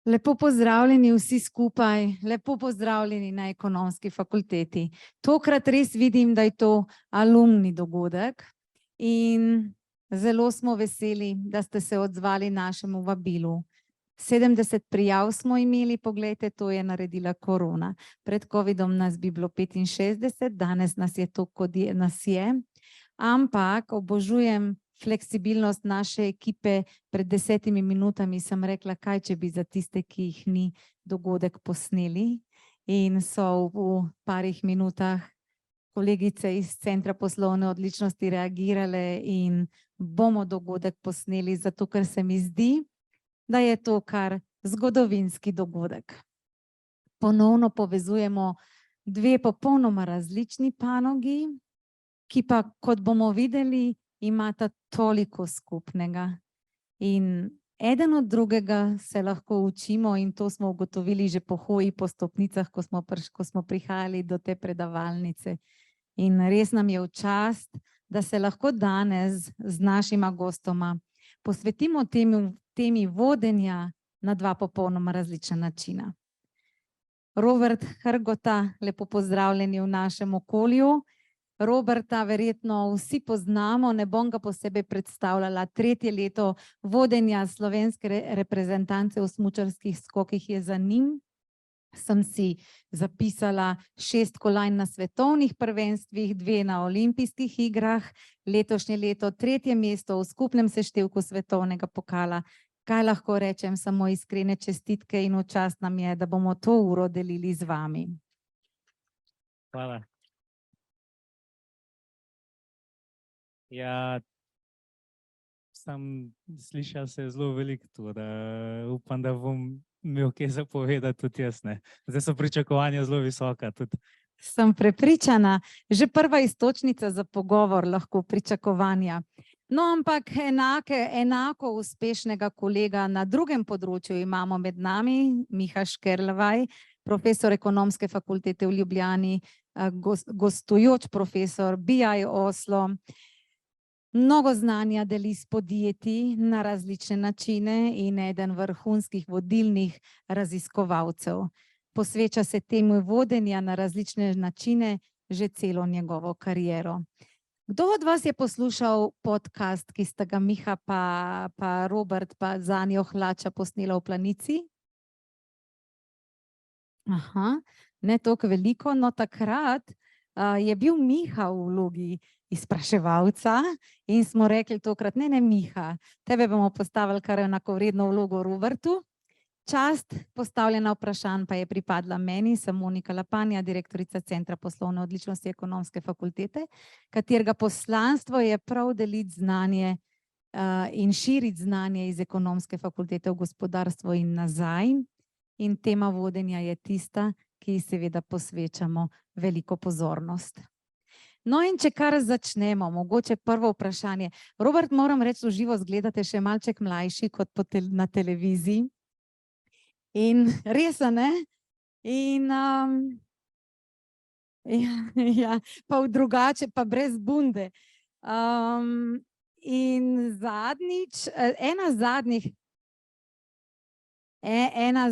Lepo pozdravljeni vsi skupaj, lepo pozdravljeni na Ekonomski fakulteti. Tokrat res vidim, da je to alumni dogodek in zelo smo veseli, da ste se odzvali našemu vabilu. 70 prijav smo imeli, poglejte, to je naredila korona. Pred covidom nas bi bilo 65, danes nas je to, kot nas je, ampak obožujem fleksibilnost naše ekipe. Pred 10 minutami sem rekla, kaj če bi za tiste, ki jih ni, dogodek posneli, in so v parih minutah kolegice iz Centra poslovne odličnosti reagirale in bomo dogodek posneli, zato ker se mi zdi, da je to kar zgodovinski dogodek. Ponovno povezujemo dve popolnoma različni panogi, ki pa, kot bomo videli, imata toliko skupnega. In eden od drugega se lahko učimo, in to smo ugotovili že po hoji po stopnicah, ko smo prihajali do te predavalnice. In res nam je v čast, da se lahko danes z našima gostoma posvetimo temi vodenja na dva popolnoma različna načina. Robert Hrgota, lepo pozdravljeni v našem okolju. Roberta verjetno vsi poznamo, ne bom ga posebej predstavljala. 3. leto vodenja slovenske reprezentance v smučarskih skokih je za njim. Sem si zapisala 6 kolajn na svetovnih prvenstvih, 2 na olimpijskih igrah, letošnje leto 3. mesto v skupnem seštevku svetovnega pokala. Kaj lahko rečem, samo iskrene čestitke in v čast nam je, da bomo to uro delili z vami. Hvala. Ja, sem slišal se zelo veliko tu, da upam, da bom imel kaj za povedati tudi jaz, ne. Zdaj so pričakovanja zelo visoka tudi. Sem prepričana, že prva iztočnica za pogovor lahko pričakovanja. No, ampak enako uspešnega kolega na drugem področju imamo med nami, Miha Škerlevaj, profesor Ekonomske fakultete v Ljubljani, gostujoč profesor BI Oslo. Mnogo znanja deli s podjetji na različne načine in eden vrhunskih vodilnih raziskovalcev. Posveča se temu vodenja na različne načine že celo njegovo kariero. Kdo od vas je poslušal podcast, ki sta ga Miha pa Robert pa Zanjo Hlača posnela v Planici? Aha, ne toliko veliko, no takrat je bil Miha v vlogi izpraševalca in smo rekli tokrat, ne Miha, tebe bomo postavili kar enakovredno vlogo Robertu. Čast postavljena vprašanj pa je pripadla meni, sem Monika Lapanja, direktorica Centra poslovne odličnosti Ekonomske fakultete, katerega poslanstvo je prav deliti znanje in širiti znanje iz Ekonomske fakultete v gospodarstvo in nazaj. In tema vodenja je tista, ki ji seveda posvečamo veliko pozornost. No, in če kar začnemo, mogoče prvo vprašanje. Robert, moram reči, v živo izgledate še malček mlajši kot na televiziji. In res, ne? In ja, pa v drugače, pa brez bunde. In zadnjič, ena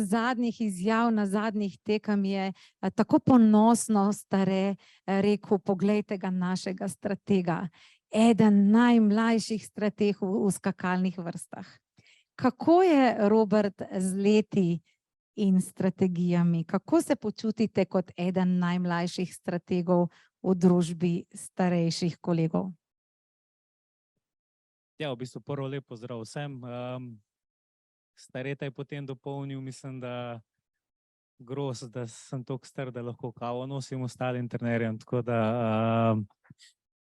zadnjih izjav na zadnjih tekem je tako ponosno stare rekel, poglejte ga, našega stratega. Eden najmlajših strateg v skakalnih vrstah. Kako je, Robert, z leti in strategijami? Kako se počutite kot eden najmlajših strategov v družbi starejših kolegov? Ja, v bistvu prvo lep pozdrav vsem. Stareta je potem dopolnil, mislim, da gros, da sem toliko star, da lahko kavo nosim ostalim trenerjem, tako da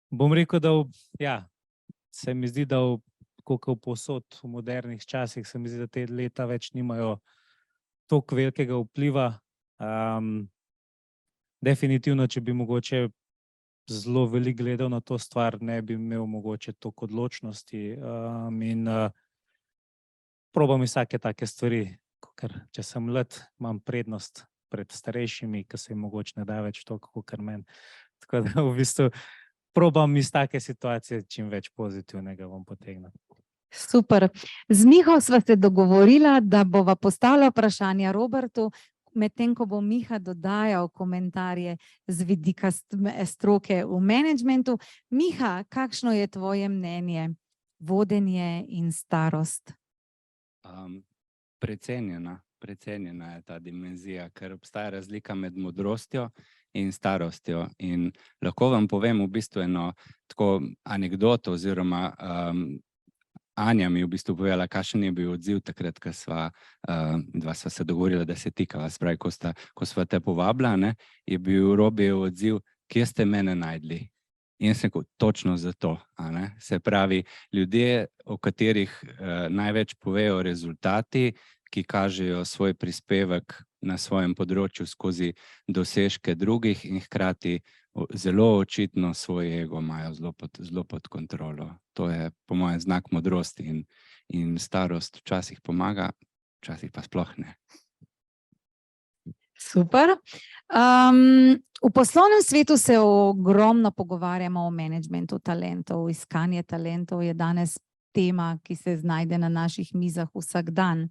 bom rekel, da ja, se mi zdi, da koliko povsod v modernih časih, se mi zdi, da te leta več nimajo toliko velikega vpliva. Definitivno, če bi mogoče zelo veliko gledal na to stvar, ne bi imel mogoče toliko odločnosti in probam vsake take stvari, ker če sem mlad, imam prednost pred starejšimi, ki se jim mogoče ne da več toliko, kot meni. Tako da v bistvu probam iz take situacije čim več pozitivnega vam potegniti. Super. Z Miho sva se dogovorila, da bova postavila vprašanja Robertu, medtem ko bo Miha dodajal komentarje z vidika stroke v menedžmentu. Miha, kakšno je tvoje mnenje? Vodenje in starost. Precenjena je ta dimenzija, ker obstaja razlika med modrostjo in starostjo. In lahko vam povem v bistvu eno tako anekdoto oziroma Anja mi je v bistvu povedala, kakšen je bil odziv takrat, ko dva sva se dogovorila, da se tikava. Spravi, ko sva te povabila, ne, je bil Robijev odziv, kje ste mene najdli? In sem rekel, točno zato. Se pravi, ljudje, o katerih največ povejo rezultati, ki kažejo svoj prispevek na svojem področju skozi dosežke drugih in hkrati zelo očitno svoj ego imajo zelo pod kontrolo. To je po mojem znak modrosti in starost včasih pomaga, včasih pa sploh ne. Super. V poslovnem svetu se ogromno pogovarjamo o menedžmentu talentov. Iskanje talentov je danes tema, ki se znajde na naših mizah vsak dan.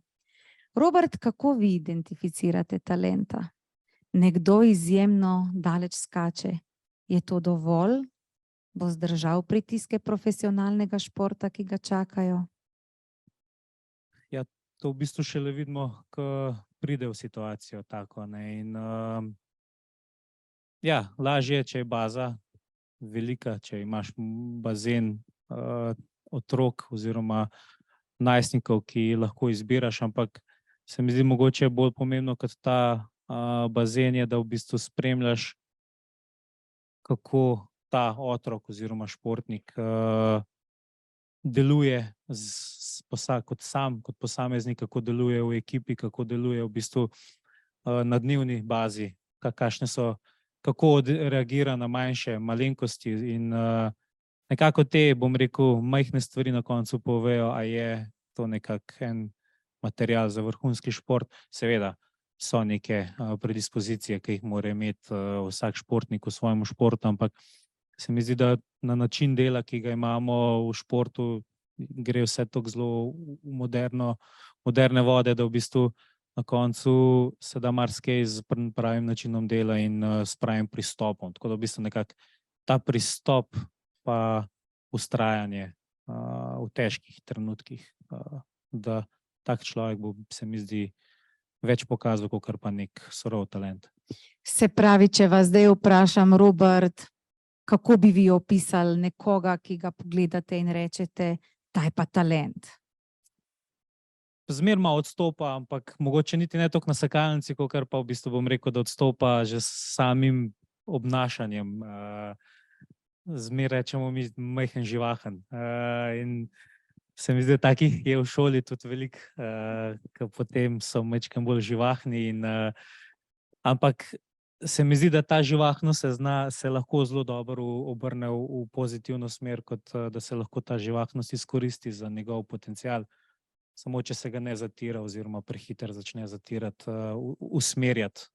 Robert, kako vi identificirate talenta? Nekdo izjemno daleč skače. Je to dovolj? Bo zdržal pritiske profesionalnega športa, ki ga čakajo? Ja, to v bistvu šele vidimo, ko pride v situacijo tako, ne. In ja, lažje je, če je baza velika, če imaš bazen otrok oziroma najstnikov, ki lahko izbiraš, ampak se mi zdi mogoče bolj pomembno kot ta bazen je, da v bistvu spremljaš, kako ta otrok oziroma športnik deluje kot posameznik, kako deluje v ekipi, kako deluje v bistvu na dnevni bazi, kako reagira na manjše malenkosti in nekako te, bom rekel, majhne stvari na koncu povejo, a je to nekako en material za vrhunski šport. Seveda so neke predispozicije, ki jih mora imeti vsak športnik v svojem športu, ampak se mi zdi, da na način dela, ki ga imamo v športu, gre vse tako zelo v moderne vode, da v bistvu na koncu se da marsikaj s pravim načinom dela in s pravim pristopom. Tako da v bistvu nekako ta pristop pa vztrajanje v težkih trenutkih, da tak človek bo, se mi zdi, več pokazal, kakor pa nek surov talent. Se pravi, če vas zdaj vprašam, Robert, kako bi vi opisali nekoga, ki ga pogledate in rečete, ta je pa talent? Zmerma odstopa, ampak mogoče niti ne toliko na skakalnici, kakor pa v bistvu bom rekel, da odstopa že s samim obnašanjem. Zmer rečemo mi majhen živahen. In se mi zdi, da takih je v šoli tudi veliko, ki potem so majčkeno bolj živahni. Ampak se mi zdi, da ta živahnost se lahko zelo dobro obrne v pozitivno smer, kot da se lahko ta živahnost izkoristi za njegov potencial. Samo če se ga ne zatira oziroma prehiter začne zatirati, usmerjati.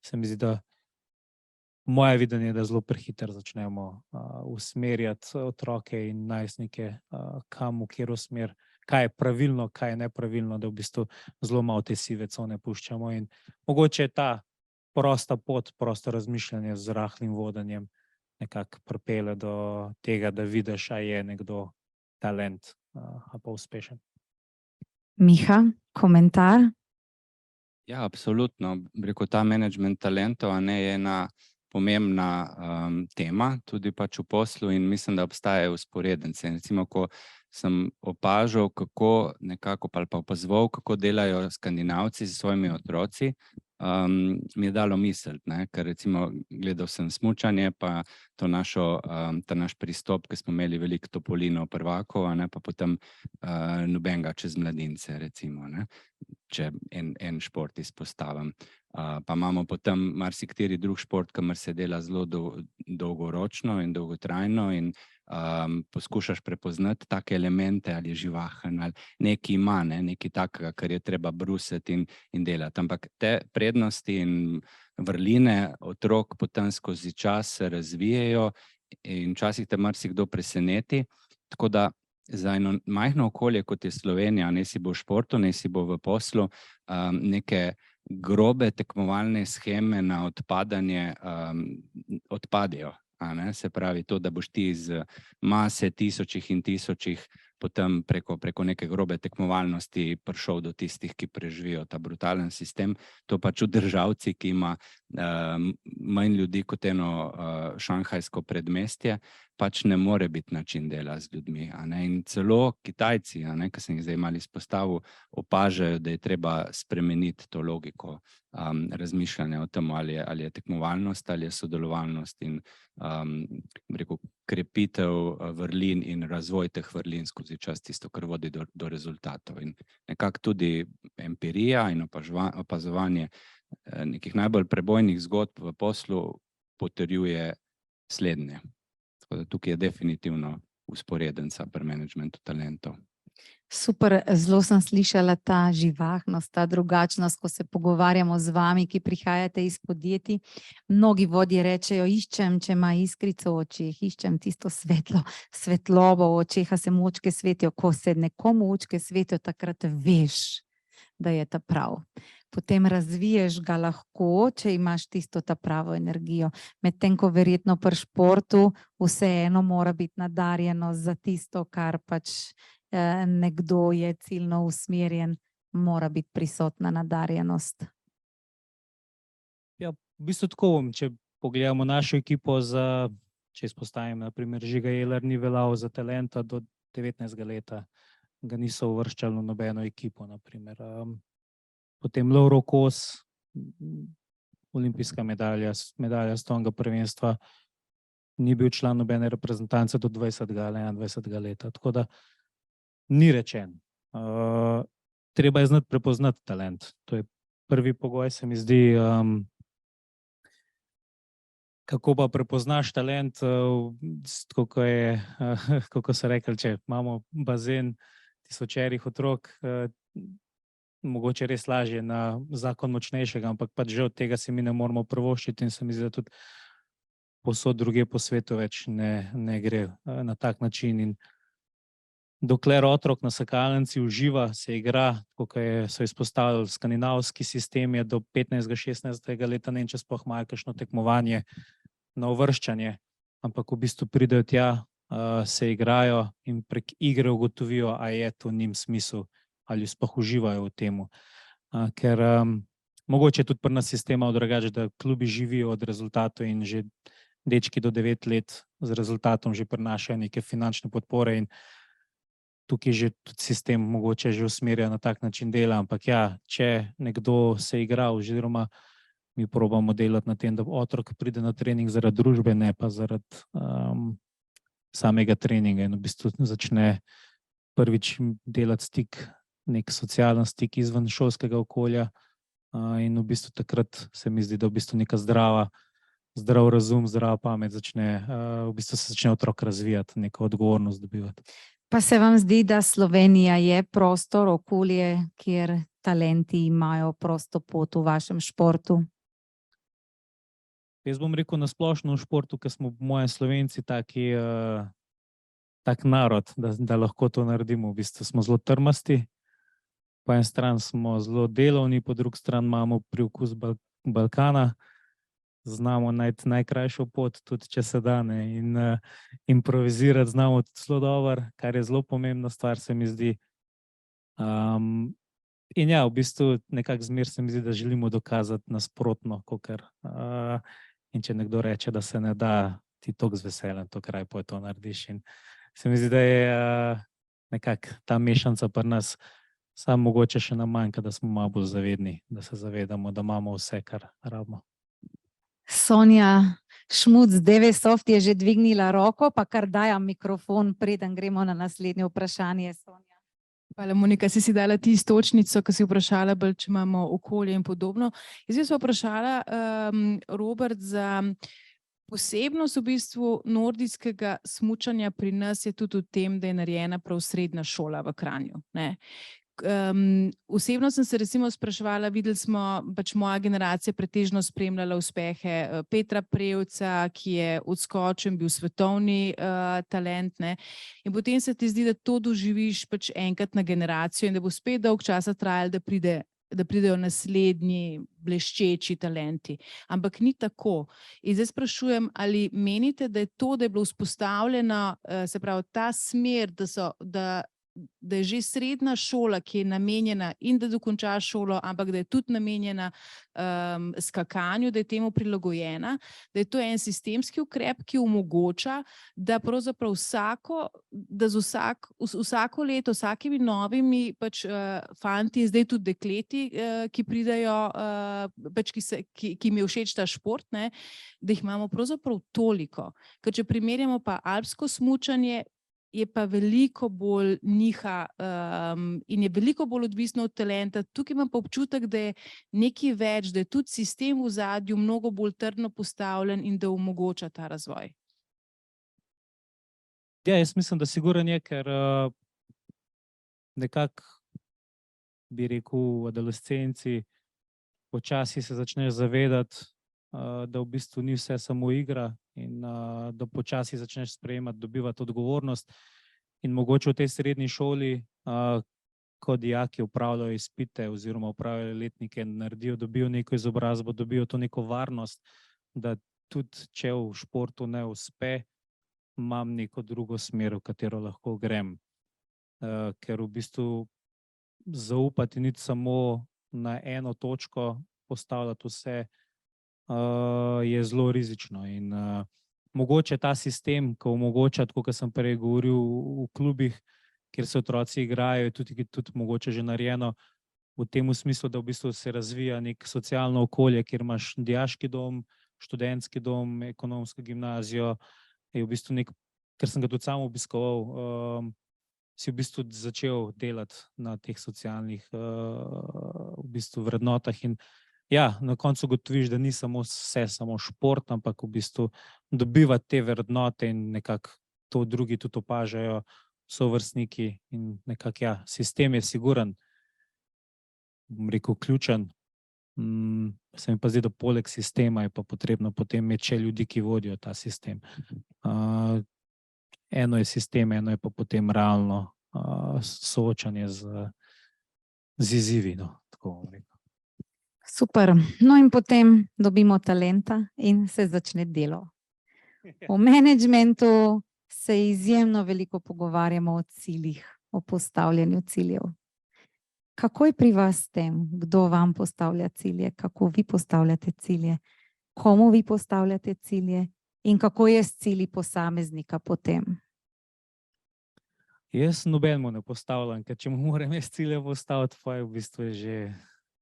Se mi zdi, da moje videnje je, da zelo prehiter začnemo usmerjati otroke in najstnike, kam, v katero smer, kaj je pravilno, kaj je nepravilno, da v bistvu zelo malo te sive cone puščamo. In mogoče je ta prosta pot, prosto razmišljanje z rahlim vodenjem nekako pripelje do tega, da vidiš, a je nekdo talent ali pa uspešen. Miha, komentar? Ja, absolutno. Rekel, ta management talentov je ena pomembna tema, tudi pač v poslu, in mislim, da obstajajo vzporednice. Recimo, ko sem opažal, kako nekako ali pa opazoval, kako delajo Skandinavci s svojimi otroci, mi je dalo misliti, ker recimo gledal sem smučanje, pa ta naš pristop, ki smo imeli veliko Topolinov prvakov, pa potem nobenega čez mladince, recimo, če en šport izpostavim. Pa imamo potem marsikateri drug šport, kamor se dela zelo dolgoročno in dolgotrajno in poskušaš prepoznati take elemente, ali je živahen, ali nekaj ima, nekaj takega, kar je treba brusiti in delati. Ampak te prednosti in vrline otrok potem skozi čas se razvijajo in včasih te marsikdo preseneti. Tako da za eno majhno okolje, kot je Slovenija, ne si bo v športu, ne si bo v poslu, neke grobe tekmovalne sheme na odpadanje odpadejo. Se pravi to, da boš ti iz mase tisočih in tisočih potem preko neke grobe tekmovalnosti prišel do tistih, ki preživijo ta brutalen sistem. To pač v državci, ki ima manj ljudi kot eno šanghajsko predmestje, pač ne more biti način dela z ljudmi. In celo Kitajci, ki sem jih zdaj malo izpostavil, opažajo, da je treba spremeniti to logiko razmišljanja o tem, ali je tekmovalnost, ali je sodelovalnost in krepitev vrlin in razvoj teh vrlin skozi čas tisto, kar vodi do rezultatov. In nekako tudi empirija in opazovanje nekih najbolj prebojnih zgodb v poslu potrjuje slednje. Tako da tukaj je definitivno vzporedenca pri managementu talentov. Super, zelo sem slišala ta živahnost, ta drugačnost, ko se pogovarjamo z vami, ki prihajate iz podjetij. Mnogi vodje rečejo, iščem, če ima iskrico v očeh, iščem tisto svetlobo v očeh, a se mu očke svetijo. Ko se nekomu očke svetijo, takrat veš, da je ta prav. Potem razviješ ga lahko, če imaš tisto ta pravo energijo. Medtem ko verjetno pri športu vseeno mora biti nadarjenost za tisto, kar pač nekdo je ciljno usmerjen, mora biti prisotna nadarjenost. Ja, v bistvu tako, če pogledamo našo ekipo, če izpostavim, naprimer Žiga Jeler ni veljal za talenta do 19. leta, ga niso uvrščali v nobeno ekipo, naprimer. Potem Lovro Kos, olimpijska medalja svetovnega prvenstva, ni bil član nobene reprezentance do 20. ali 21. leta, tako da ni rečen. Treba je znati prepoznati talent. To je prvi pogoj, se mi zdi. Kako pa prepoznaš talent, kako so rekli, če imamo bazen tisočerih otrok, mogoče res lažje na zakon močnejšega, ampak pač že od tega se mi ne moramo privoščiti in se mi zdi, da tudi povsod drugje po svetu več ne gre na tak način. In dokler otrok na skakalnici uživa, se igra, kot so izpostavili skandinavski sistem, je do 15-16. leta, ne vem, če sploh imajo kakšno tekmovanje na uvrščanje, ampak v bistvu pridejo tja, se igrajo in prek igre ugotovijo, a je to njim smisel, ali sploh uživajo v tem. Ker mogoče tudi pri nas sistema drugače, da klubi živijo od rezultatov in že dečki do 9 let z rezultatom že prinašajo neke finančne podpore in tukaj že tudi sistem mogoče že usmerja na tak način dela, ampak ja, če nekdo se igra oziroma mi probamo delati na tem, da otrok pride na trening zaradi družbe, ne pa zaradi samega treninga in v bistvu začne prvič delati stik, nek socialen stik izven šolskega okolja in v bistvu takrat se mi zdi, da v bistvu neka zdrav razum, zdrava pamet v bistvu se začne otrok razvijati, neko odgovornost dobivati. Pa se vam zdi, da Slovenija je prostor, okolje, kjer talenti imajo prosto pot v vašem športu? Jaz bom rekel na splošno v športu, ker smo moji Slovenci tak narod, da lahko to naredimo. V bistvu smo zelo trmasti, po eni strani smo zelo delovni, po drugi strani imamo priokus Balkana, znamo najti najkrajšo pot, tudi če se da, in improvizirati znamo tudi zelo dobro, kar je zelo pomembna stvar, se mi zdi. In ja, v bistvu nekako zmeraj se mi zdi, da želimo dokazati nasprotno, kakor in če nekdo reče, da se ne da, ti toliko z veseljem to kraj poje to narediš. In se mi zdi, da je nekako ta mešanca pri nas, samo mogoče še nam manjka, da smo malo bolj zavedni, da se zavedamo, da imamo vse, kar rabimo. Sonja Šmuc, DVSoft je že dvignila roko, pa kar dajam mikrofon, preden gremo na naslednje vprašanje, Sonja. Hvala, Monika, si dala ti istočnico, ki si vprašala, bolj, če imamo okolje in podobno. Jaz bi se vprašala, Robert, za posebnost v bistvu nordijskega smučanja pri nas je tudi v tem, da je narejena prav srednja šola v Kranju. Osebno sem se recimo spraševala, videli smo, pač moja generacija pretežno spremljala uspehe Petra Prevca, ki je odskočen, bil svetovni talent, ne. In potem se ti zdi, da to doživiš pač enkrat na generacijo in da bo spet dolg časa trajalo, da pridejo naslednji bleščeči talenti. Ampak ni tako. In zdaj sprašujem, ali menite, da je to, da je bilo vzpostavljeno, se pravi, ta smer, da je že srednja šola, ki je namenjena in da dokončaš šolo, ampak da je tudi namenjena skakanju, da je temu prilagojena, da je to en sistemski ukrep, ki omogoča, da pravzaprav vsako leto, vsakimi novimi pač fanti, zdaj tudi dekleti, ki pridejo, pač ki jim je všeč ta šport, ne, da jih imamo pravzaprav toliko. Ker če primerjamo pa alpsko smučanje, je pa veliko bolj niha in je veliko bolj odvisno od talenta. Tukaj imam pa občutek, da je nekaj več, da je tudi sistem v ozadju mnogo bolj trdno postavljen in da omogoča ta razvoj. Ja, jaz mislim, da sigurno je, ker nekako bi rekel v adolescenci počasi se začneš zavedati, da v bistvu ni vse samo igra in da počasi začneš sprejemati, dobivati odgovornost in mogoče v tej srednji šoli, ko dijaki opravljajo izpite oziroma opravljajo letnike, dobijo neko izobrazbo, dobijo to neko varnost, da tudi če v športu ne uspe, imam neko drugo smer, v katero lahko grem. Ker v bistvu zaupati ni samo na eno točko, postavljati vse, je zelo rizično in mogoče ta sistem, ko omogoča, tako kot sem prej govoril, v klubih, kjer se otroci igrajo, je tudi mogoče že narejeno v tem smislu, da v bistvu se razvija nek socialno okolje, kjer imaš dijaški dom, študentski dom, ekonomsko gimnazijo, je v bistvu ker sem ga tudi sam obiskoval, si v bistvu začel delati na teh socialnih v bistvu vrednotah in ja, na koncu ugotoviš, da ni vse samo šport, ampak v bistvu dobivati te vrednote in nekako to drugi tudi opažajo, sovrstniki in nekako ja, sistem je siguren, bom rekel, ključen. Se mi pa zdi, da poleg sistema je pa potrebno potem imeti še ljudi, ki vodijo ta sistem. Eno je sistem, eno je pa potem realno soočanje z izzivi, no, tako bom rekel. Super. No in potem dobimo talenta in se začne delo. V menedžmentu se izjemno veliko pogovarjamo o ciljih, o postavljanju ciljev. Kako je pri vas s tem? Kdo vam postavlja cilje? Kako vi postavljate cilje? Komu vi postavljate cilje? In kako je s cilji posameznika potem? Jaz nobenemu ne postavljam, ker če mu moram jaz cilje postaviti, pa je v bistvu že,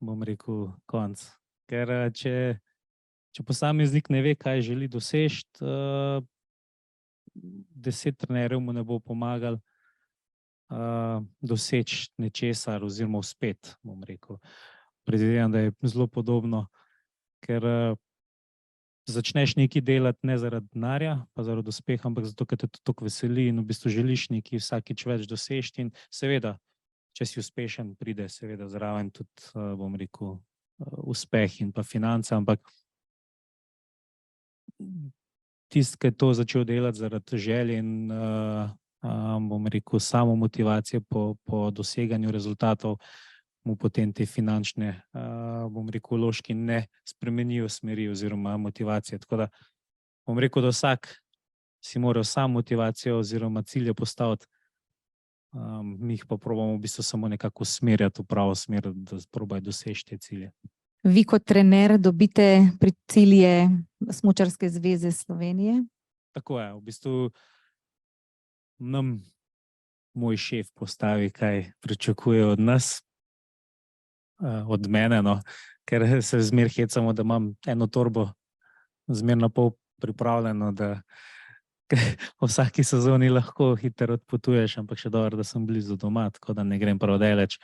bom rekel, konc. Ker če posameznik ne ve, kaj želi doseči, 10 trenerjev mu ne bo pomagal doseči nečesar oziroma uspeti, bom rekel. Predvidevam, da je zelo podobno, ker začneš nekaj delati ne zaradi denarja, pa zaradi uspeha, ampak zato, ker te to tako veseli in v bistvu želiš nekaj vsakič več doseči in seveda, če si uspešen, pride seveda zraven tudi, bom rekel, uspeh in pa finance, ampak tisti, ki je to začel delati zaradi želje in bom rekel, samo motivacije po doseganju rezultatov, mu potem te finančne, bom rekel, vložki ne spremenijo smeri oziroma motivacije. Tako da bom rekel, da vsak si mora sam motivacijo oziroma cilje postaviti, mi jih pa probamo v bistvu samo nekako usmerjati v pravo smer, da probajo doseči te cilje. Vi kot trener dobite pri cilje Smučarske zveze Slovenije? Tako je, v bistvu nam moj šef postavi, kaj pričakuje od nas, od mene, no, ker se zmer hecamo, da imam eno torbo zmer na pol pripravljeno, da po vsaki sezoni lahko hitro odpotuješ, ampak še dobro, da sem blizu doma, tako da ne grem prav daleč.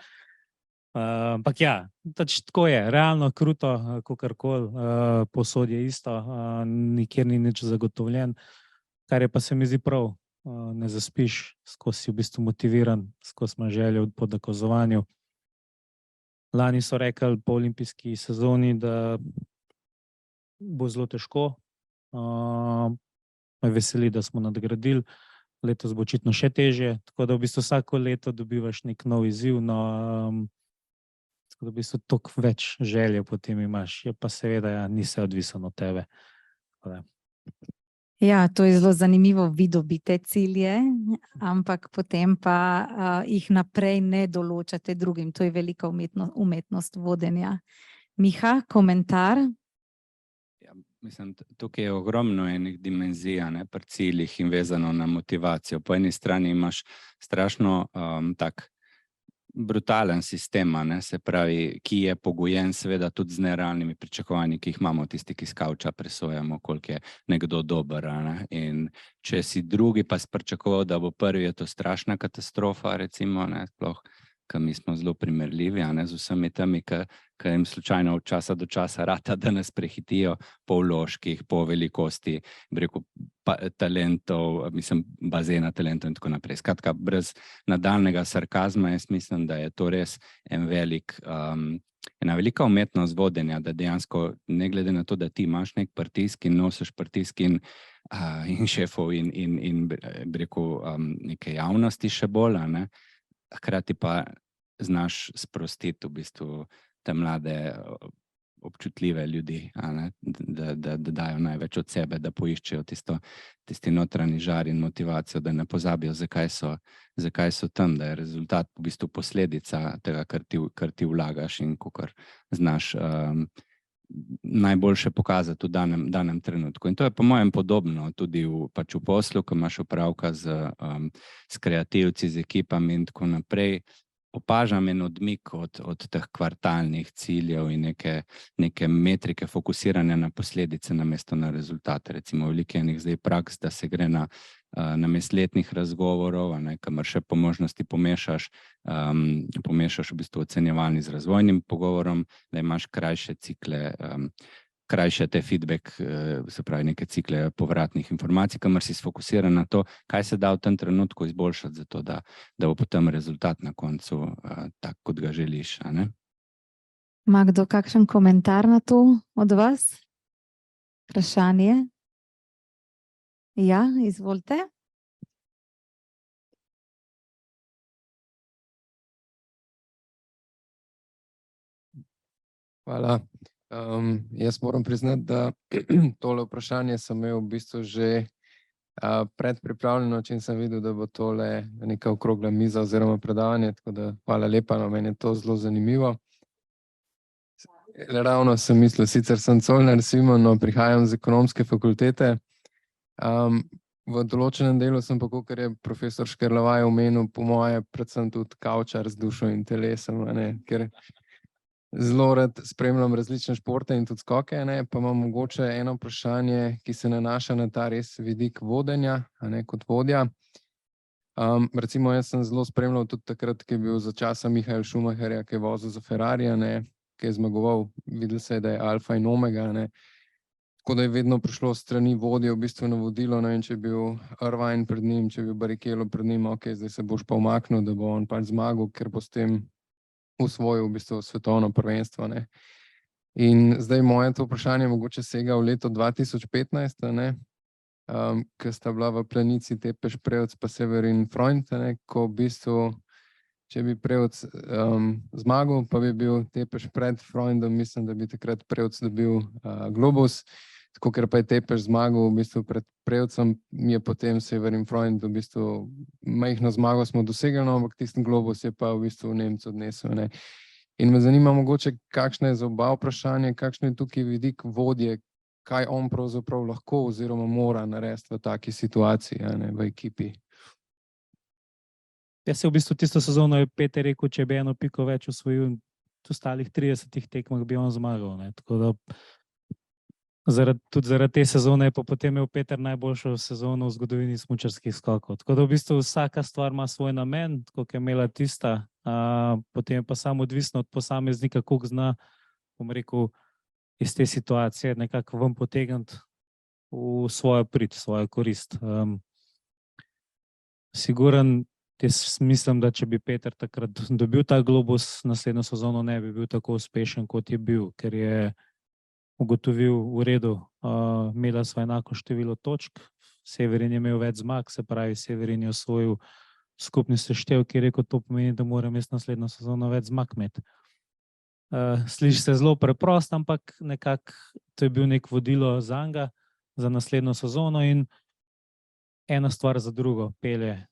Ampak ja, tako je, realno, kruto, kakorkoli, povsod je isto, nikjer ni nič zagotovljen, kar je pa se mi zdi prav, ne zaspiš, skozi si v bistvu motiviran, skozi imaš željo po dokazovanju, Lani so rekli po olimpijski sezoni, da bo zelo težko. Me veseli, da smo nadgradili. Letos bo očitno še težje, tako da v bistvu vsako leto dobivaš nek nov izziv, tako da v bistvu toliko več želje potem imaš. Je pa seveda, ja, ni se odvisen od tebe. Ja, to je zelo zanimivo, vi dobite cilje, ampak potem pa jih naprej ne določate drugim. To je velika umetnost vodenja. Miha, komentar? Ja, mislim, tukaj je ogromno enih dimenzij, ne, pri ciljih in vezano na motivacijo. Po eni strani imaš strašno tak brutalen sistem, ne, se pravi, ki je pogojen seveda tudi z nerealnimi pričakovanji, ki jih imamo tisti, ki s kavča presojamo, koliko je nekdo dober. Ne. In če si drugi pa pričakoval, da bo prvi, je to strašna katastrofa, recimo, ne, sploh, ker mi smo zelo primerljivi, ne, z vsemi temi, ki jim slučajno od časa do časa rata, da nas prehitijo po vložkih, po velikosti, bi rekel, talentov, mislim, bazena talentov in tako naprej. Skratka, brez nadaljnega sarkazma, jaz mislim, da je to res ena velika umetnost vodenja, da dejansko, ne glede na to, da ti imaš nek pritisk in nosiš pritisk in šefov in bi rekel, neke javnosti še bolj, ne, hkrati pa znaš sprostiti v bistvu te mlade občutljive ljudi, da dajo največ od sebe, da poiščejo tisti notranji žar in motivacijo, da ne pozabijo, zakaj so tam, da je rezultat v bistvu posledica tega, kar ti vlagaš in kakor znaš najboljše pokazati v danem trenutku. In to je po mojem podobno tudi v poslu, ko imaš opravka s kreativci, z ekipami in tako naprej. Opažam en odmik od teh kvartalnih ciljev in neke metrike fokusiranja na posledice namesto na rezultate. Recimo veliko enih zdaj praks, da se gre namesto letnih razgovorov, kamor še po možnosti pomešaš v bistvu ocenjevalni z razvojnim pogovorom, da imaš krajše cikle, krajše te feedback, se pravi neke cikle povratnih informacij, kamor si sfokusiran na to, kaj se da v tem trenutku izboljšati, zato da bo potem rezultat na koncu tak, kot ga želiš. Ima kdo kakšen komentar na to od vas? Vprašanje? Ja, izvolite. Hvala. Jaz moram priznati, da tole vprašanje sem imel v bistvu že predpripravljeno, čim sem videl, da bo tole neka okrogla miza oziroma predavanje, tako da hvala lepa, meni je to zelo zanimivo. Ravno sem mislil, sicer sem Colnar Simon, no, prihajam z ekonomske fakultete. V določenem delu sem pa, kakor je profesor Škerlovaj omenil, po moje predvsem tudi kavčar z dušo in telesom, ker zelo rad spremljam različne športe in tudi skoke, pa imam mogoče eno vprašanje, ki se nanaša na ta res vidik vodenja, kot vodja. Recimo, jaz sem zelo spremljal tudi takrat, ki je bil za časa Michael Schumacherja, ki je vozil za Ferrarija, ki je zmagoval, videl se je, da je alfa in omega, tako da je vedno prišlo strani vodje v bistvu navodilo, ne vem, če je bil Irvine pred njim, če je bil Barrichello pred njim, ok, zdaj se boš pa umaknil, da bo on pač zmagal, ker bo s tem usvojil v bistvu svetovno prvenstvo. In zdaj moje to vprašanje mogoče sega v leto 2015, ko sta bila v Planici Tepeš Prevc pa Severin Freund, ko v bistvu, če bi Prevc zmagal, pa bi bil Tepeš pred Freundom, mislim, da bi takrat Prevc dobil globus, tako ker pa je Tepeš zmagal v bistvu pred Prevcem, je potem Severin Freund v bistvu majhno zmago smo dosegli, ampak tisti globus je pa v bistvu Nemcu odnesel. In me zanima mogoče, kakšno je za oba vprašanje, kakšno je tukaj vidik vodje, kaj on pravzaprav lahko oziroma mora narediti v taki situaciji, v ekipi. Jaz se v bistvu tisto sezono je Peter rekel, če bi eno piko več osvojil, v ostalih 30 tekmah bi on zmagal. Tako da tudi zaradi te sezone je pa potem imel Peter najboljšo sezono v zgodovini smučarskih skokov. Tako da v bistvu vsaka stvar ima svoj namen, tako je imela tista, potem je pa samo odvisno od posameznika, koliko zna, bom rekel, iz te situacije nekako ven potegniti v svojo prid, svojo korist. Siguren Jaz mislim, da če bi Peter takrat dobil ta globus, naslednjo sezono ne bi bil tako uspešen, kot je bil, ker je ugotovil v redu, imela sva enako število točk, Severin je imel več zmag, se pravi, Severin je osvojil skupni seštevek, ki je rekel, to pomeni, da moram jaz naslednjo sezono več zmag imeti. Sliši se zelo preprosto, ampak nekako to je bil nek vodilo zanga za naslednjo sezono in ena stvar za drugo pelje.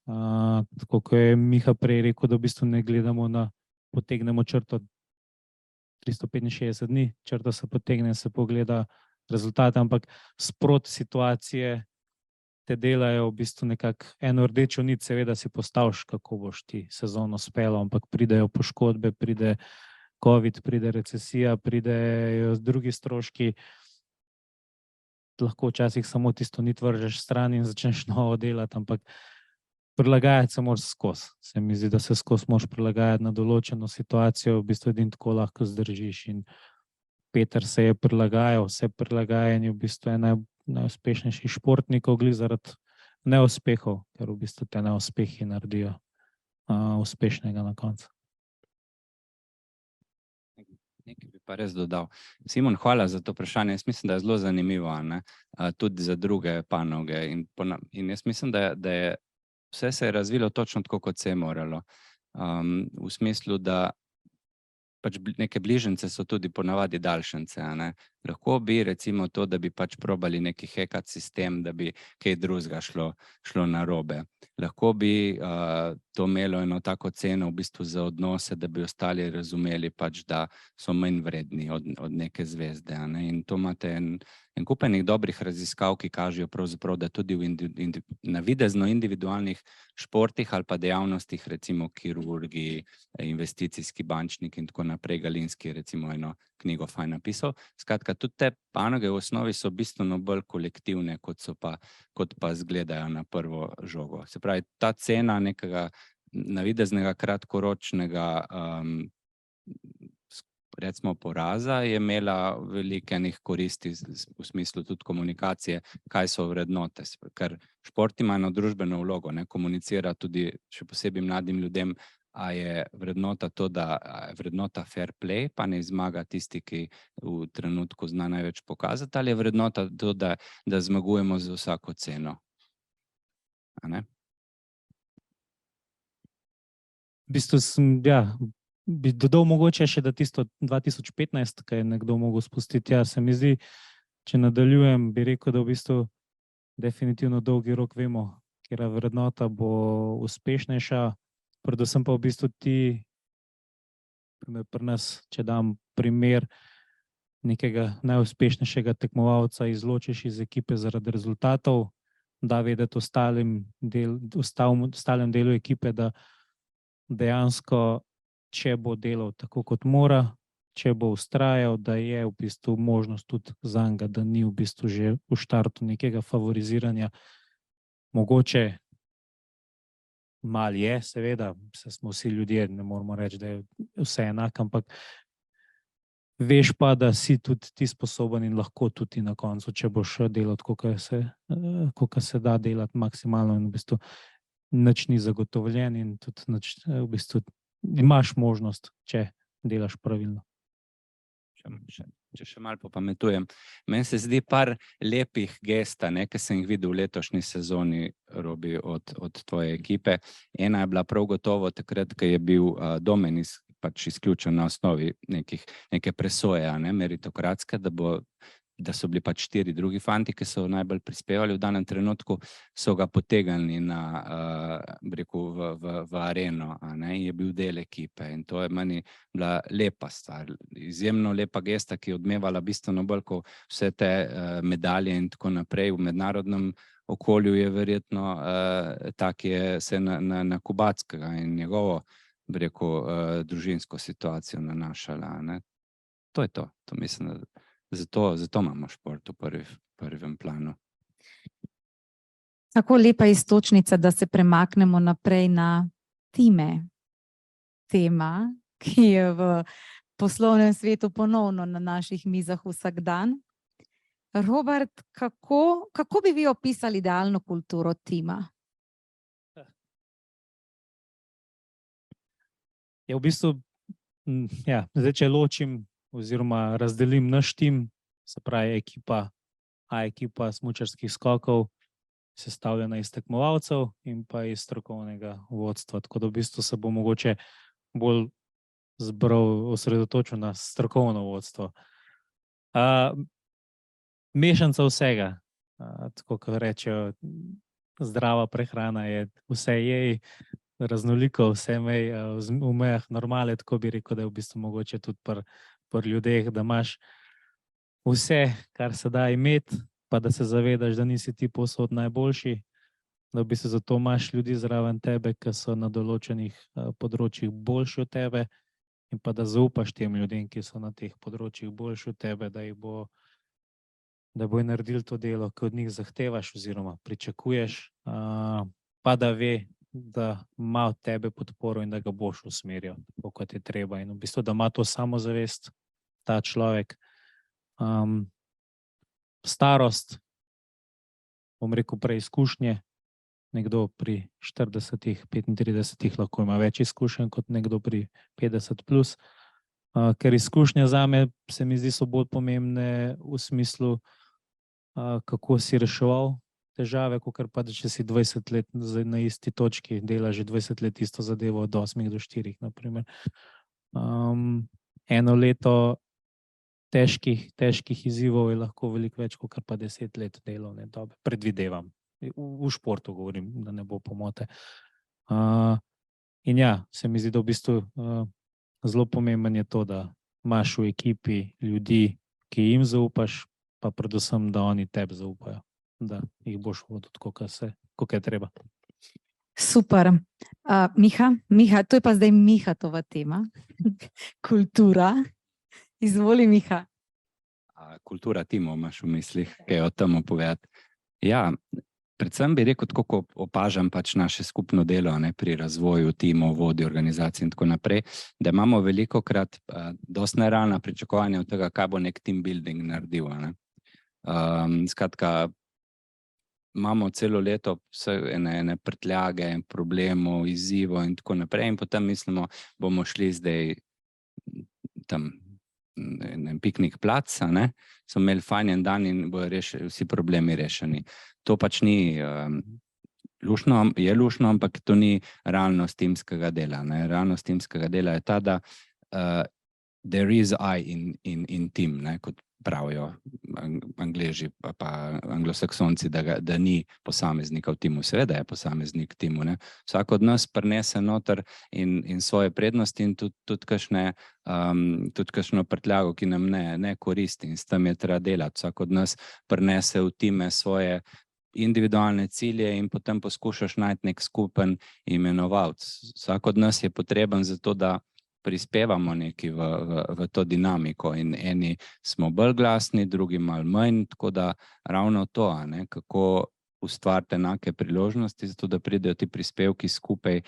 Tako kot je Miha prej rekel, da v bistvu ne gledamo potegnemo črto 365 dni, črta se potegne, se pogleda rezultate, ampak sproti situacije te delajo v bistvu nekako eno rdečo nit, seveda si postaviš, kako boš ti sezono speljal, ampak pridejo poškodbe, pride COVID, pride recesija, pridejo drugi stroški, lahko včasih samo tisto nit vržeš stran in začneš novo delati, ampak prilagajati se moraš skozi. Se mi zdi, da se skozi moraš prilagajati na določeno situacijo, v bistvu edin tako lahko zdržiš in Peter se je prilagajal, vse prilagajanje v bistvu je najuspešnejših športnikov, glih zaradi neuspehov, ker v bistvu te neuspehi naredijo uspešnega na koncu. Nekaj bi pa res dodal. Simon, hvala za to vprašanje. Jaz mislim, da je zelo zanimivo, tudi za druge panoge. In jaz mislim, da je vse se je razvilo točno tako, kot se je moralo. V smislu, da pač neke bližnjice so tudi ponavadi daljšence. Lahko bi recimo to, da bi pač probali neki hekat sistem, da bi kaj drugega šlo narobe. Lahko bi to imelo eno tako ceno v bistvu za odnose, da bi ostali razumeli pač, da so manj vredni od neke zvezde. In to imate en kup enih dobrih raziskav, ki kažejo pravzaprav, da tudi v navidezno individualnih športih ali pa dejavnostih, recimo kirurgi, investicijski bančnik in tako naprej, Galinski recimo eno knjigo fajn napisal. Skratka, tudi te panoge v osnovi so bistveno bolj kolektivne, kot pa izgledajo na prvo žogo. Se pravi, ta cena nekega navideznega kratkoročnega recimo poraza je imela veliko enih koristi v smislu tudi komunikacije, kaj so vrednote, ker šport ima eno družbeno vlogo, komunicira tudi še posebej mladim ljudem, a je vrednota to, da je vrednota fair play, pa ne zmaga tisti, ki v trenutku zna največ pokazati, ali je vrednota to, da zmagujemo za vsako ceno. V bistvu bi dodal mogoče še, da tisto 2015, ki je nekdo mogel spustiti, se mi zdi, če nadaljujem, bi rekel, da v bistvu definitivno dolgi rok vemo, katera vrednota bo uspešnejša, predvsem pa v bistvu pri nas, če dam primer nekega najuspešnejšega tekmovalca, izločiš iz ekipe zaradi rezultatov, da vedeti ostalem delu ekipe, da dejansko, če bo delal tako, kot mora, če bo vztrajal, da je v bistvu možnost tudi zanj, da ni v bistvu že v štartu nekega favoriziranja. Mogoče malo je, seveda, smo vsi ljudje, ne moramo reči, da je vse enak, ampak veš pa, da si tudi ti sposoben in lahko tudi na koncu, če boš delati, koliko se da delati maksimalno in v bistvu nič ni zagotovljen in tudi v bistvu imaš možnost, če delaš pravilno. Če še malo popametujem. Meni se zdi par lepih gesta, ki sem jih videl v letošnji sezoni, Robi, od tvoje ekipe. Ena je bila prav gotovo takrat, ko je bil Domen pač izključen na osnovi neke presoje, meritokratske, da so bili pač 4 drugi fanti, ki so najbolj prispevali v danem trenutku, so ga potegnili v areno, in je bil del ekipe. In to je meni bila lepa stvar, izjemno lepa gesta, ki je odmevala bistveno bolj kot vse te medalje in tako naprej. V mednarodnem okolju je verjetno tak je se na Kubatskega in njegovo, družinsko situacijo nanašala. To je to. To mislim, da Zato imamo šport v prvem planu. Tako lepa iztočnica, da se premaknemo naprej na time. Tema, ki je v poslovnem svetu ponovno na naših mizah vsak dan. Robert, kako bi vi opisali idealno kulturo tima? je v bistvu, ja, zdaj, če ločim oziroma razdelim naš tim, se pravi ekipa smučarskih skokov, sestavljena iz tekmovalcev in pa iz strokovnega vodstva. Tako da v bistvu se bo mogoče bolj osredotočil na strokovno vodstvo. Mešanica vsega, tako kot rečejo, zdrava prehrana je vse jej, raznoliko, vse v mejah normale, tako bi rekel, da je v bistvu mogoče tudi pri ljudeh, da imaš vse, kar se da imeti, pa da se zavedaš, da nisi ti povsod najboljši, da v bistvu zato imaš ljudi zraven tebe, ki so na določenih področjih boljši od tebe, in pa da zaupaš tem ljudem, ki so na teh področjih boljši od tebe, da bojo naredili to delo, ki od njih zahtevaš oziroma pričakuješ, pa da ve, da ima od tebe podporo in da ga boš usmerjal, tako kot je treba. In v bistvu, da ima to samozavest, ta človek. Starost, bom rekel preizkušnje, nekdo pri 40, 35 lahko ima več izkušenj kot nekdo pri 50 plus, ker izkušnje zame se mi zdi so bolj pomembne v smislu, kako si reševal težave, kakor pa, da če si 20 let na isti točki, dela že 20 let isto zadevo od 8 do 4, naprimer. Eno leto težkih izzivov je lahko veliko več, kot pa 10 let delovne dobe. Predvidevam. V športu govorim, da ne bo pomote. In ja, se mi zdi, da v bistvu zelo pomemben je to, da imaš v ekipi ljudi, ki jim zaupaš, pa predvsem, da oni tebi zaupajo, da jih boš vodil tako, kot je treba. Super. Miha, to je pa zdaj Mihatova tema. Kultura. Izvoli, Miha. Kultura timov imaš v mislih, kaj o tem povedati. Ja, predvsem bi rekel, tako kot opažam pač naše skupno delo pri razvoju timov, vodij, organizacij in tako naprej, da imamo velikokrat dosti nerealna pričakovanja od tega, kaj bo nek team building naredil. Skratka, imamo celo leto vse ene prtljage, problemov, izzivov in tako naprej in potem mislimo, bomo šli zdaj tam en piknik plac, so imeli fajn en dan in bojo vsi problemi rešeni. To pač ni luštno, je luštno, ampak to ni realnost timskega dela. Realnost timskega dela je ta, da there is I in team, kot pravijo Angleži pa anglosaksonci, da ni posameznika v timu. Seveda je posameznik v timu. Vsak od nas prinese noter in svoje prednosti in tudi kakšno prtljago, ki nam ne koristi in s tem je treba delati. Vsak od nas prinese v time svoje individualne cilje in potem poskušaš najti nek skupen imenovalec. Vsak od nas je potreben za to, da prispevamo nekaj v to dinamiko in eni smo bolj glasni, drugi malo manj, tako da ravno to, kako ustvariti enake priložnosti, zato da pridejo ti prispevki skupaj,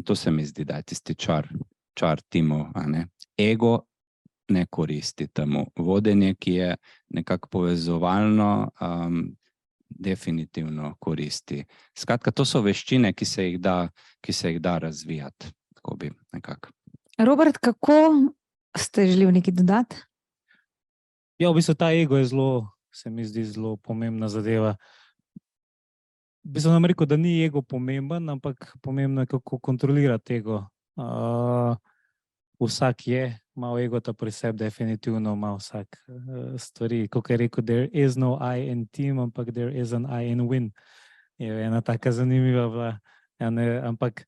to se mi zdi, da je tisti čar timov. Ego ne koristi temu. Vodenje, ki je nekako povezovalno, definitivno koristi. Skratka, to so veščine, ki se jih da razvijati. Tako bi nekako. Robert, kako ste želeli nekaj dodati? Ja, v bistvu ta ego je se mi zdi zelo pomembna zadeva. V bistvu nam rekel, da ni ego pomemben, ampak pomembno je, kako kontrolirati ego. Vsak je malo egota pri sebi, definitivno ima vsak stvari. Kot je rekel, there is no I in team, ampak there is an I in win. Je ena taka zanimiva bila. Ampak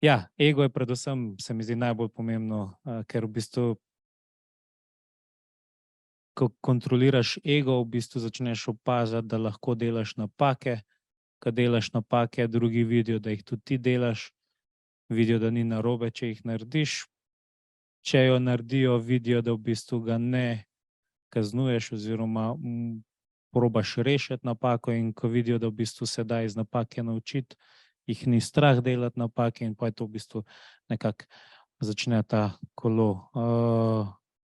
ja, ego je predvsem, se mi zdi, najbolj pomembno, ker v bistvu, ko kontroliraš ego, v bistvu začneš opaziti, da lahko delaš napake. Ko delaš napake, drugi vidijo, da jih tudi ti delaš, vidijo, da ni narobe, če jih narediš. Če jo naredijo, vidijo, da v bistvu ga ne kaznuješ oziroma probaš rešiti napako in ko vidijo, da v bistvu se da iz napake naučiti, jih ni strah delati napake in pa je to v bistvu nekako začne ta kolo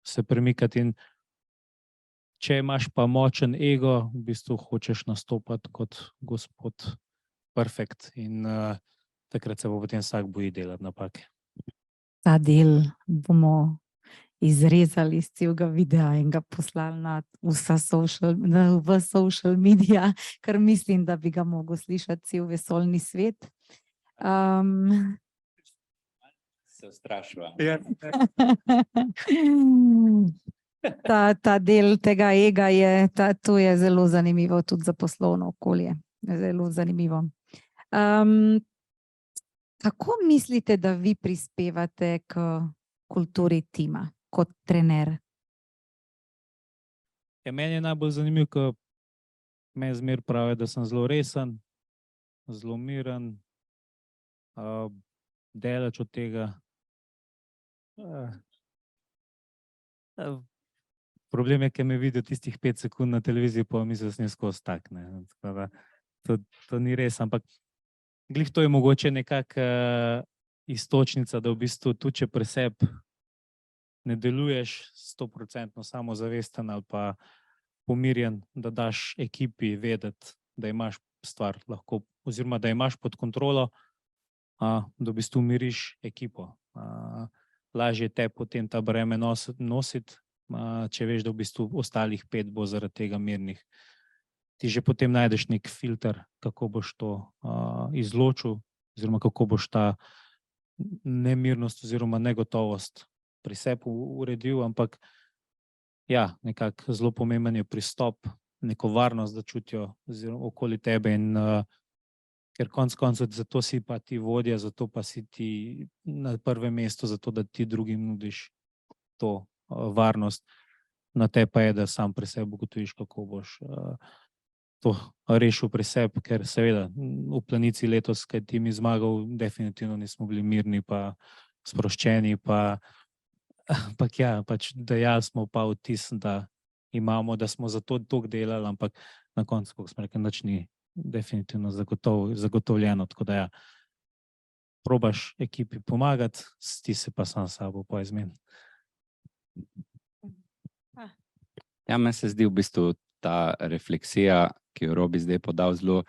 se premikati in če imaš pa močen ego, v bistvu hočeš nastopati kot gospod perfekt in takrat se bo potem vsak boji delati napake. Ta del bomo izrezali iz celega videa in ga poslali na v social media, ker mislim, da bi ga mogel slišati cel vesoljni svet. Se ustrašila. Ta del tega ega to je zelo zanimivo tudi za poslovno okolje. Zelo zanimivo. Kako mislite, da vi prispevate k kulturi tima kot trener? Ja, meni je najbolj zanimivo, ko meni zmer pravi, da sem zelo resen, zelo miren, daleč od tega. Problem je, ker me vidijo tistih 5 sekund na televiziji, pa mislijo, da sem skozi tak. To ni res, ampak glih to je mogoče nekaka istočnica, da v bistvu tudi, če pri sebi ne deluješ 100% samozavesten ali pa pomirjen, da daš ekipi vedeti, da imaš stvar lahko, oziroma da imaš pod kontrolo, da v bistvu umiriš ekipo. Lažje te potem ta breme nositi, če veš, da v bistvu ostalih 5 bo zaradi tega mirnih. Ti že potem najdeš nek filter, kako boš to izločil, oziroma kako boš ta nemirnost oziroma negotovost pri sebi uredil, ampak ja, nekako zelo pomemben je pristop, neko varnost, da čutijo okoli tebe in ker konec koncev zato si pa ti vodja, zato pa si ti na prvem mestu, zato da ti drugim nudiš to varnost, na te pa je, da sam pri sebi ugotoviš, kako boš to rešil pri sebi, ker seveda v Planici letos, kaj tim je zmagal, definitivno nismo bili mirni pa sproščeni, ampak ja, pač dejali smo pa vtis, da imamo, da smo zato toliko delali, ampak na koncu, kako smo rekli, nič ni definitivno zagotovljeno, tako da ja, probaš ekipi pomagati, ti se pa sam sabo pa izmeni. Ja, meni se zdi v bistvu ta refleksija, ki jo Robi zdaj podal, zelo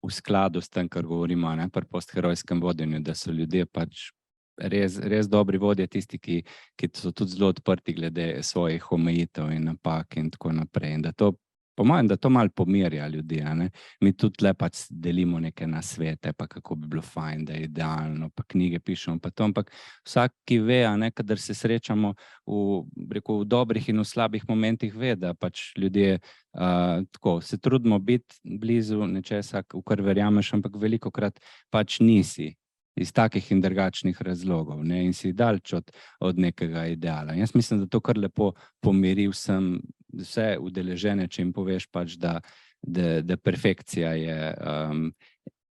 v skladu s tem, kar govorimo pri postherojskem vodenju, da so ljudje pač res dobri vodje, tisti, ki so tudi zelo odprti glede svojih omejitev in napak in tako naprej. In da to, po mojem, da to malo pomirja ljudi. Mi tudi le pač delimo neke nasvete, pa kako bi bilo fajn, da je idealno, pa knjige pišemo, pa to, ampak vsak, ki ve, kadar se srečamo v dobrih in v slabih momentih, ve, da pač ljudje tako se trudimo biti blizu nečesa, v kar verjameš, ampak velikokrat pač nisi iz takih in drugačnih razlogov, in si daleč od nekega ideala. Jaz mislim, da to kar lepo pomiri vse udeležene, če jim poveš pač, da perfekcija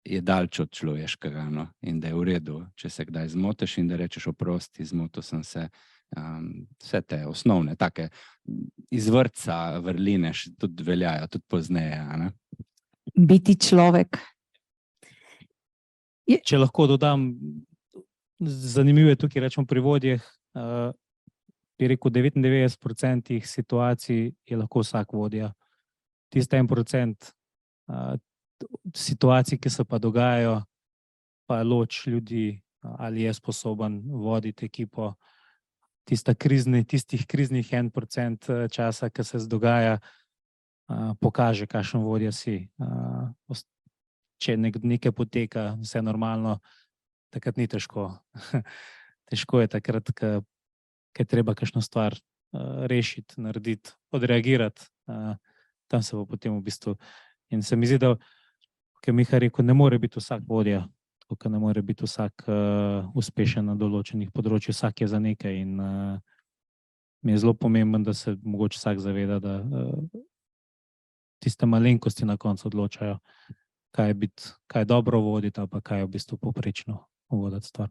je daleč od človeškega, in da je v redu, če se kdaj zmotiš in da rečeš oprosti, zmotil sem se. Vse te osnovne, take iz vrtca vrline tudi veljajo, tudi pozneje. Biti človek. Če lahko dodam, zanimivo je tukaj, rečemo pri vodjeh, bi rekel, 99% situacij je lahko vsak vodja. Tiste 1% situacij, ki se pa dogajajo, pa loč ljudi, ali je sposoben voditi ekipo. Tistih kriznih 1% časa, ki se dogaja, pokaže, kakšen vodja si. Če nekaj poteka, vse normalno, takrat ni težko. Težko je takrat, ko je treba kakšno stvar rešiti, narediti, odreagirati. Tam se bo potem v bistvu. In se mi zdi, da, kot je Miha rekel, ne more biti vsak vodja, tako ne more biti vsak uspešen na določenih področjih, vsak je za nekaj. In mi je zelo pomemben, da se mogoče vsak zaveda, da tiste malenkosti na koncu odločajo, kaj je dobro voditi, ali pa kaj je v bistvu povprečno voditi stvar.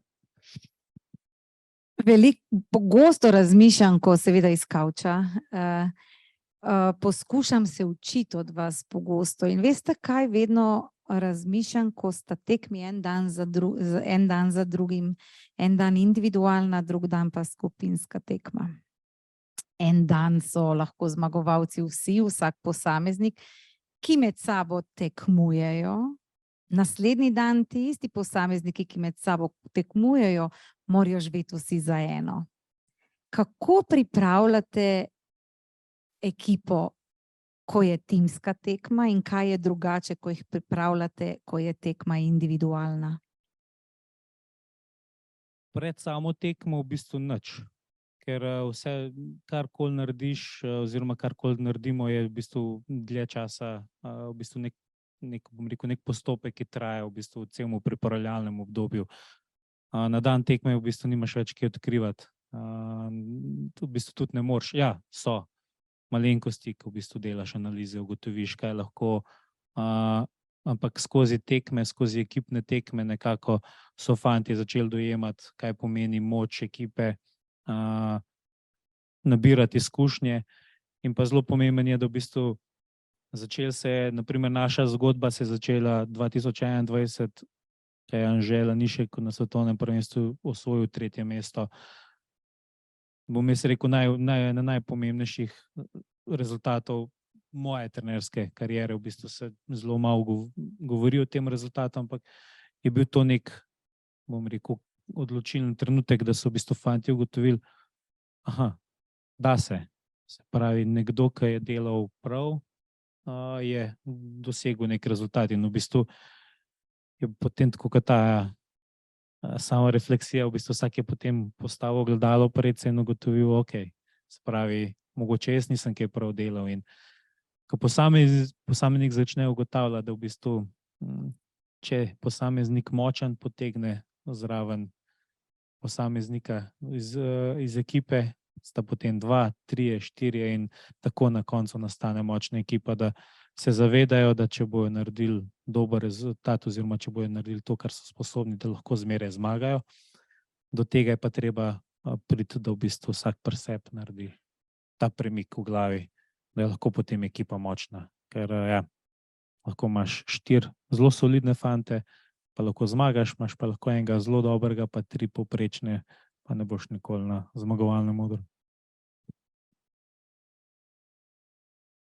Pogosto razmišljam, ko seveda iz kavča, poskušam se učiti od vas pogosto in veste, kaj vedno razmišljam, ko sta tekmi en dan za drugim, en dan individualna, drug dan pa skupinska tekma. En dan so lahko zmagovalci vsi, vsak posameznik, ki med sabo tekmujejo, naslednji dan ti isti posamezniki, ki med sabo tekmujejo, morajo živeti vsi za eno. Kako pripravljate ekipo, ko je timska tekma, in kaj je drugače, ko jih pripravljate, ko je tekma individualna? Pred samo tekmo v bistvu nič. Ker vse, karkoli narediš, oziroma karkoli naredimo, je v bistvu dlje časa, v bistvu nek postopek, ki traja v bistvu celemu pripravljalnem obdobju. Na dan tekme v bistvu nimaš več kaj odkrivati. V bistvu tudi ne moreš. Ja, so malenkosti, ko v bistvu delaš analize, ugotoviš, kaj lahko, ampak skozi tekme, skozi ekipne tekme nekako so fantje začeli dojemati, kaj pomeni moč ekipe, nabirati izkušnje. In pa zelo pomemben je, da v bistvu začel se je, naprimer naša zgodba se je začela 2021, ko je Anže Lanišek na svetovnem prvenstvu osvojil 3. mesto. Bom jaz rekel, ena najpomembnejših rezultatov moje trenerske kariere. V bistvu se zelo malo govori o tem rezultatu, ampak je bil to nek, bom rekel, odločilen trenutek, da so v bistvu fantje ugotovili, da se pravi, nekdo, ki je delal prav, je dosegel nek rezultat. In v bistvu je potem tako kot ta sama refleksija, v bistvu vsak je potem postavil ogledalo pred se in ugotovil, se pravi, mogoče jaz nisem kaj prav delal. In ko posameznik začne ugotavljati, da v bistvu, če posameznik močan potegne zraven posameznika iz ekipe, sta potem 2, 3, 4 in tako na koncu nastane močna ekipa, da se zavedajo, da če bojo naredili dober rezultat oziroma če bojo naredili to, kar so sposobni, da lahko zmeraj zmagajo. Do tega je pa treba priti, da v bistvu vsak pri sebi naredi ta premik v glavi, da je lahko potem ekipa močna. Ker lahko imaš 4 zelo solidne fante, pa lahko zmagaš, imaš pa lahko enega zelo dobrega, pa 3 povprečne, pa ne boš nikoli na zmagovalnem odru.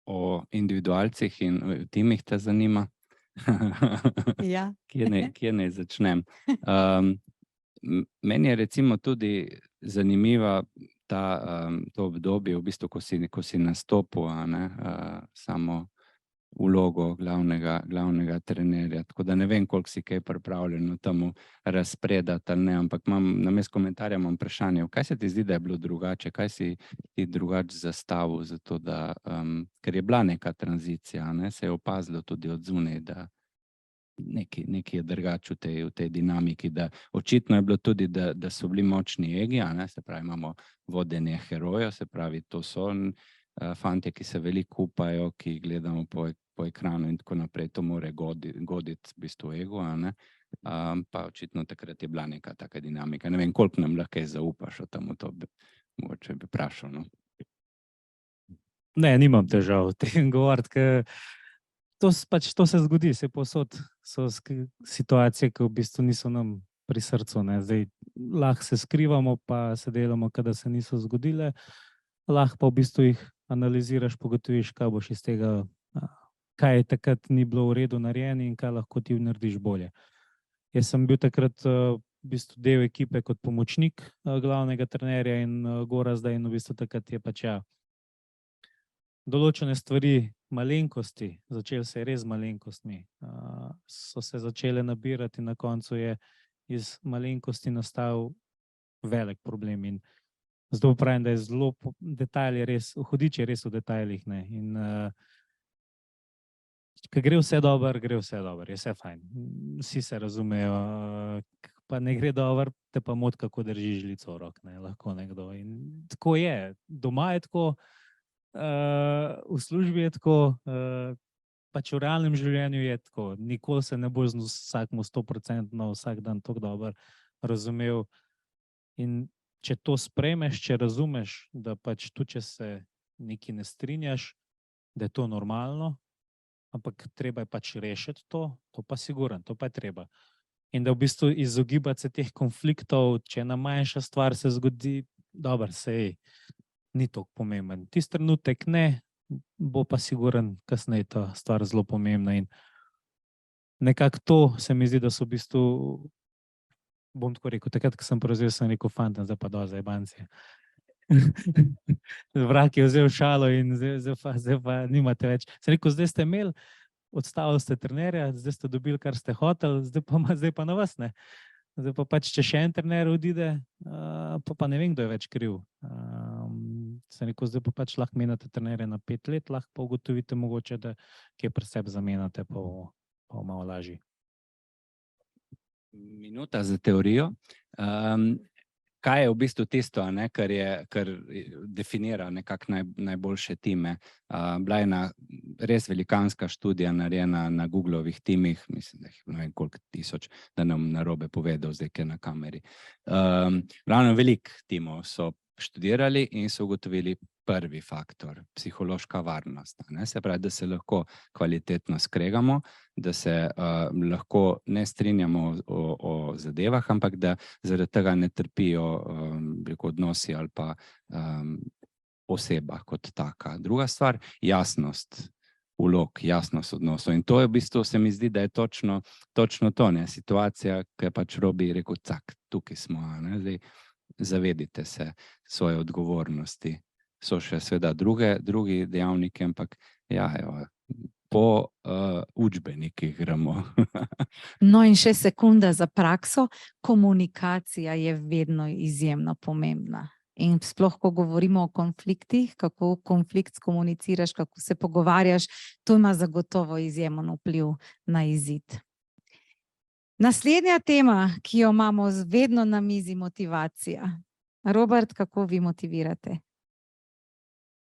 O individualcih in timih te zanima? Ja. Kje naj začnem? Meni je recimo tudi zanimiva to obdobje, v bistvu, ko si nastopil, samo vlogo glavnega trenerja. Tako da ne vem, koliko si kaj pripravljen temu razpredati ali ne, ampak namesto komentarja imam vprašanje, kaj se ti zdi, da je bilo drugače, kaj si ti drugače zastavil, zato da, ker je bila neka tranzicija, se je opazilo tudi od zunaj, da nekaj je drugače v tej dinamiki, da očitno je bilo tudi, da so bili močni egi, se pravi, imamo vodenje herojev, se pravi, to so fantje, ki se veliko upajo, ki gledamo po ekranu in tako naprej, to more goditi v bistvu ego, pa očitno takrat je bila neka taka dinamika. Ne vem, koliko nam lahko zaupaš o tem, to mogoče bi vprašal. No? Ne, nimam težav o tem govoriti, ker to se zgodi, se povsod so situacije, ki v bistvu niso nam pri srcu. Zdaj, lahko se skrivamo, pa se delamo, da se niso zgodile, lahko pa v bistvu jih analiziraš, pogotoviš, kaj boš iz tega, kaj takrat ni bilo v redu narejeno in kaj lahko ti narediš bolje. Jaz sem bil takrat v bistvu del ekipe kot pomočnik glavnega trenerja in Gorazda, in v bistvu takrat je pač določene stvari, malenkosti, začeli se je res z malenkostmi, so se začele nabirati in na koncu je iz malenkosti nastal velik problem. In zato pravim, da je zelo detajl je res, hudič je res v detajlih. In ko gre vse dobro, je vse fajn. Vsi se razumejo, pa ne gre dobro, te pa moti, kako držiš žlico v rok, lahko nekdo. In tako je, doma je tako, v službi je tako, pač v realnem življenju je tako. Nikoli se ne boš z vsakmu 100% vsak dan tako dobro razumel. In če to sprejmeš, če razumeš, da pač tudi, če se nekaj ne strinjaš, da je to normalno, ampak treba je pač rešiti to pa sigurno, to pa je treba. In da v bistvu izogibati se teh konfliktov, če ena manjša stvar se zgodi, dobro, sej ni toliko pomemben. Tisti trenutek ne, bo pa sigurno kasneje ta stvar zelo pomembna. In nekako to se mi zdi, da so v bistvu, bom tako rekel, takrat, ko sem prevzel, sem rekel, fanta, zdaj pa dol za jebancije. Vrak je vzel šalo in zdaj pa nimate več. Sem rekel, zdaj ste imeli, odstavili ste trenerja, zdaj ste dobili, kar ste hoteli, zdaj pa na vas, ne. Zdaj pa pač, če še en trener odide, pa ne vem, kdo je več kriv. Sem rekel, zdaj pa pač lahko menjate trenerja na 5 let, lahko pa ugotovite mogoče, da kje pri sebi zamenjate, pa bo malo lažje. Minuta za teorijo. Kaj je v bistvu tisto, kar definira nekako najboljše time? Bila je ena res velikanska študija narejena na Googlovih timih, mislim, da jih ne vem koliko tisoč, da nam narobe povedal zdaj, ki je na kameri. Ravno veliko timov so študirali in so ugotovili prvi faktor, psihološka varnost. Se pravi, da se lahko kvalitetno skregamo, da se lahko ne strinjamo o zadevah, ampak da zaradi tega ne trpijo odnosi ali pa oseba kot taka. Druga stvar, jasnost vlog, jasnost odnosov. In to je v bistvu, se mi zdi, da je točno to, situacija, ki je pač Robi rekel, cak, tukaj smo, zdaj zavedite se svoje odgovornosti. So še seveda drugi dejavniki, ampak ja, po učbenikih gremo. No in še sekunda za prakso. Komunikacija je vedno izjemno pomembna. In sploh, ko govorimo o konfliktih, kako konflikt skomuniciraš, kako se pogovarjaš, to ima zagotovo izjemen vpliv na izid. Naslednja tema, ki jo imamo vedno na mizi, motivacija. Robert, kako vi motivirate?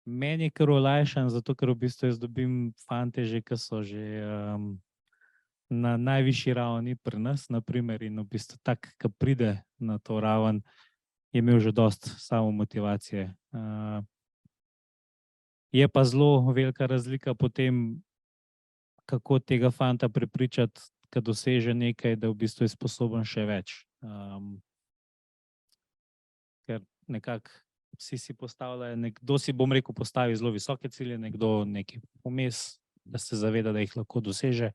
Meni je kar olajšan, zato ker v bistvu jaz dobim fante že, ki so že na najvišji ravni pri nas, naprimer, in v bistvu tak, ki pride na to raven, je imel že dosti samomotivacije. Je pa zelo velika razlika potem, kako tega fanta prepričati, ko doseže nekaj, da v bistvu je sposoben še več. Ker nekako vsi si postavljajo, nekdo si, bom rekel, postavi zelo visoke cilje, nekdo nekaj vmes, da se zaveda, da jih lahko doseže.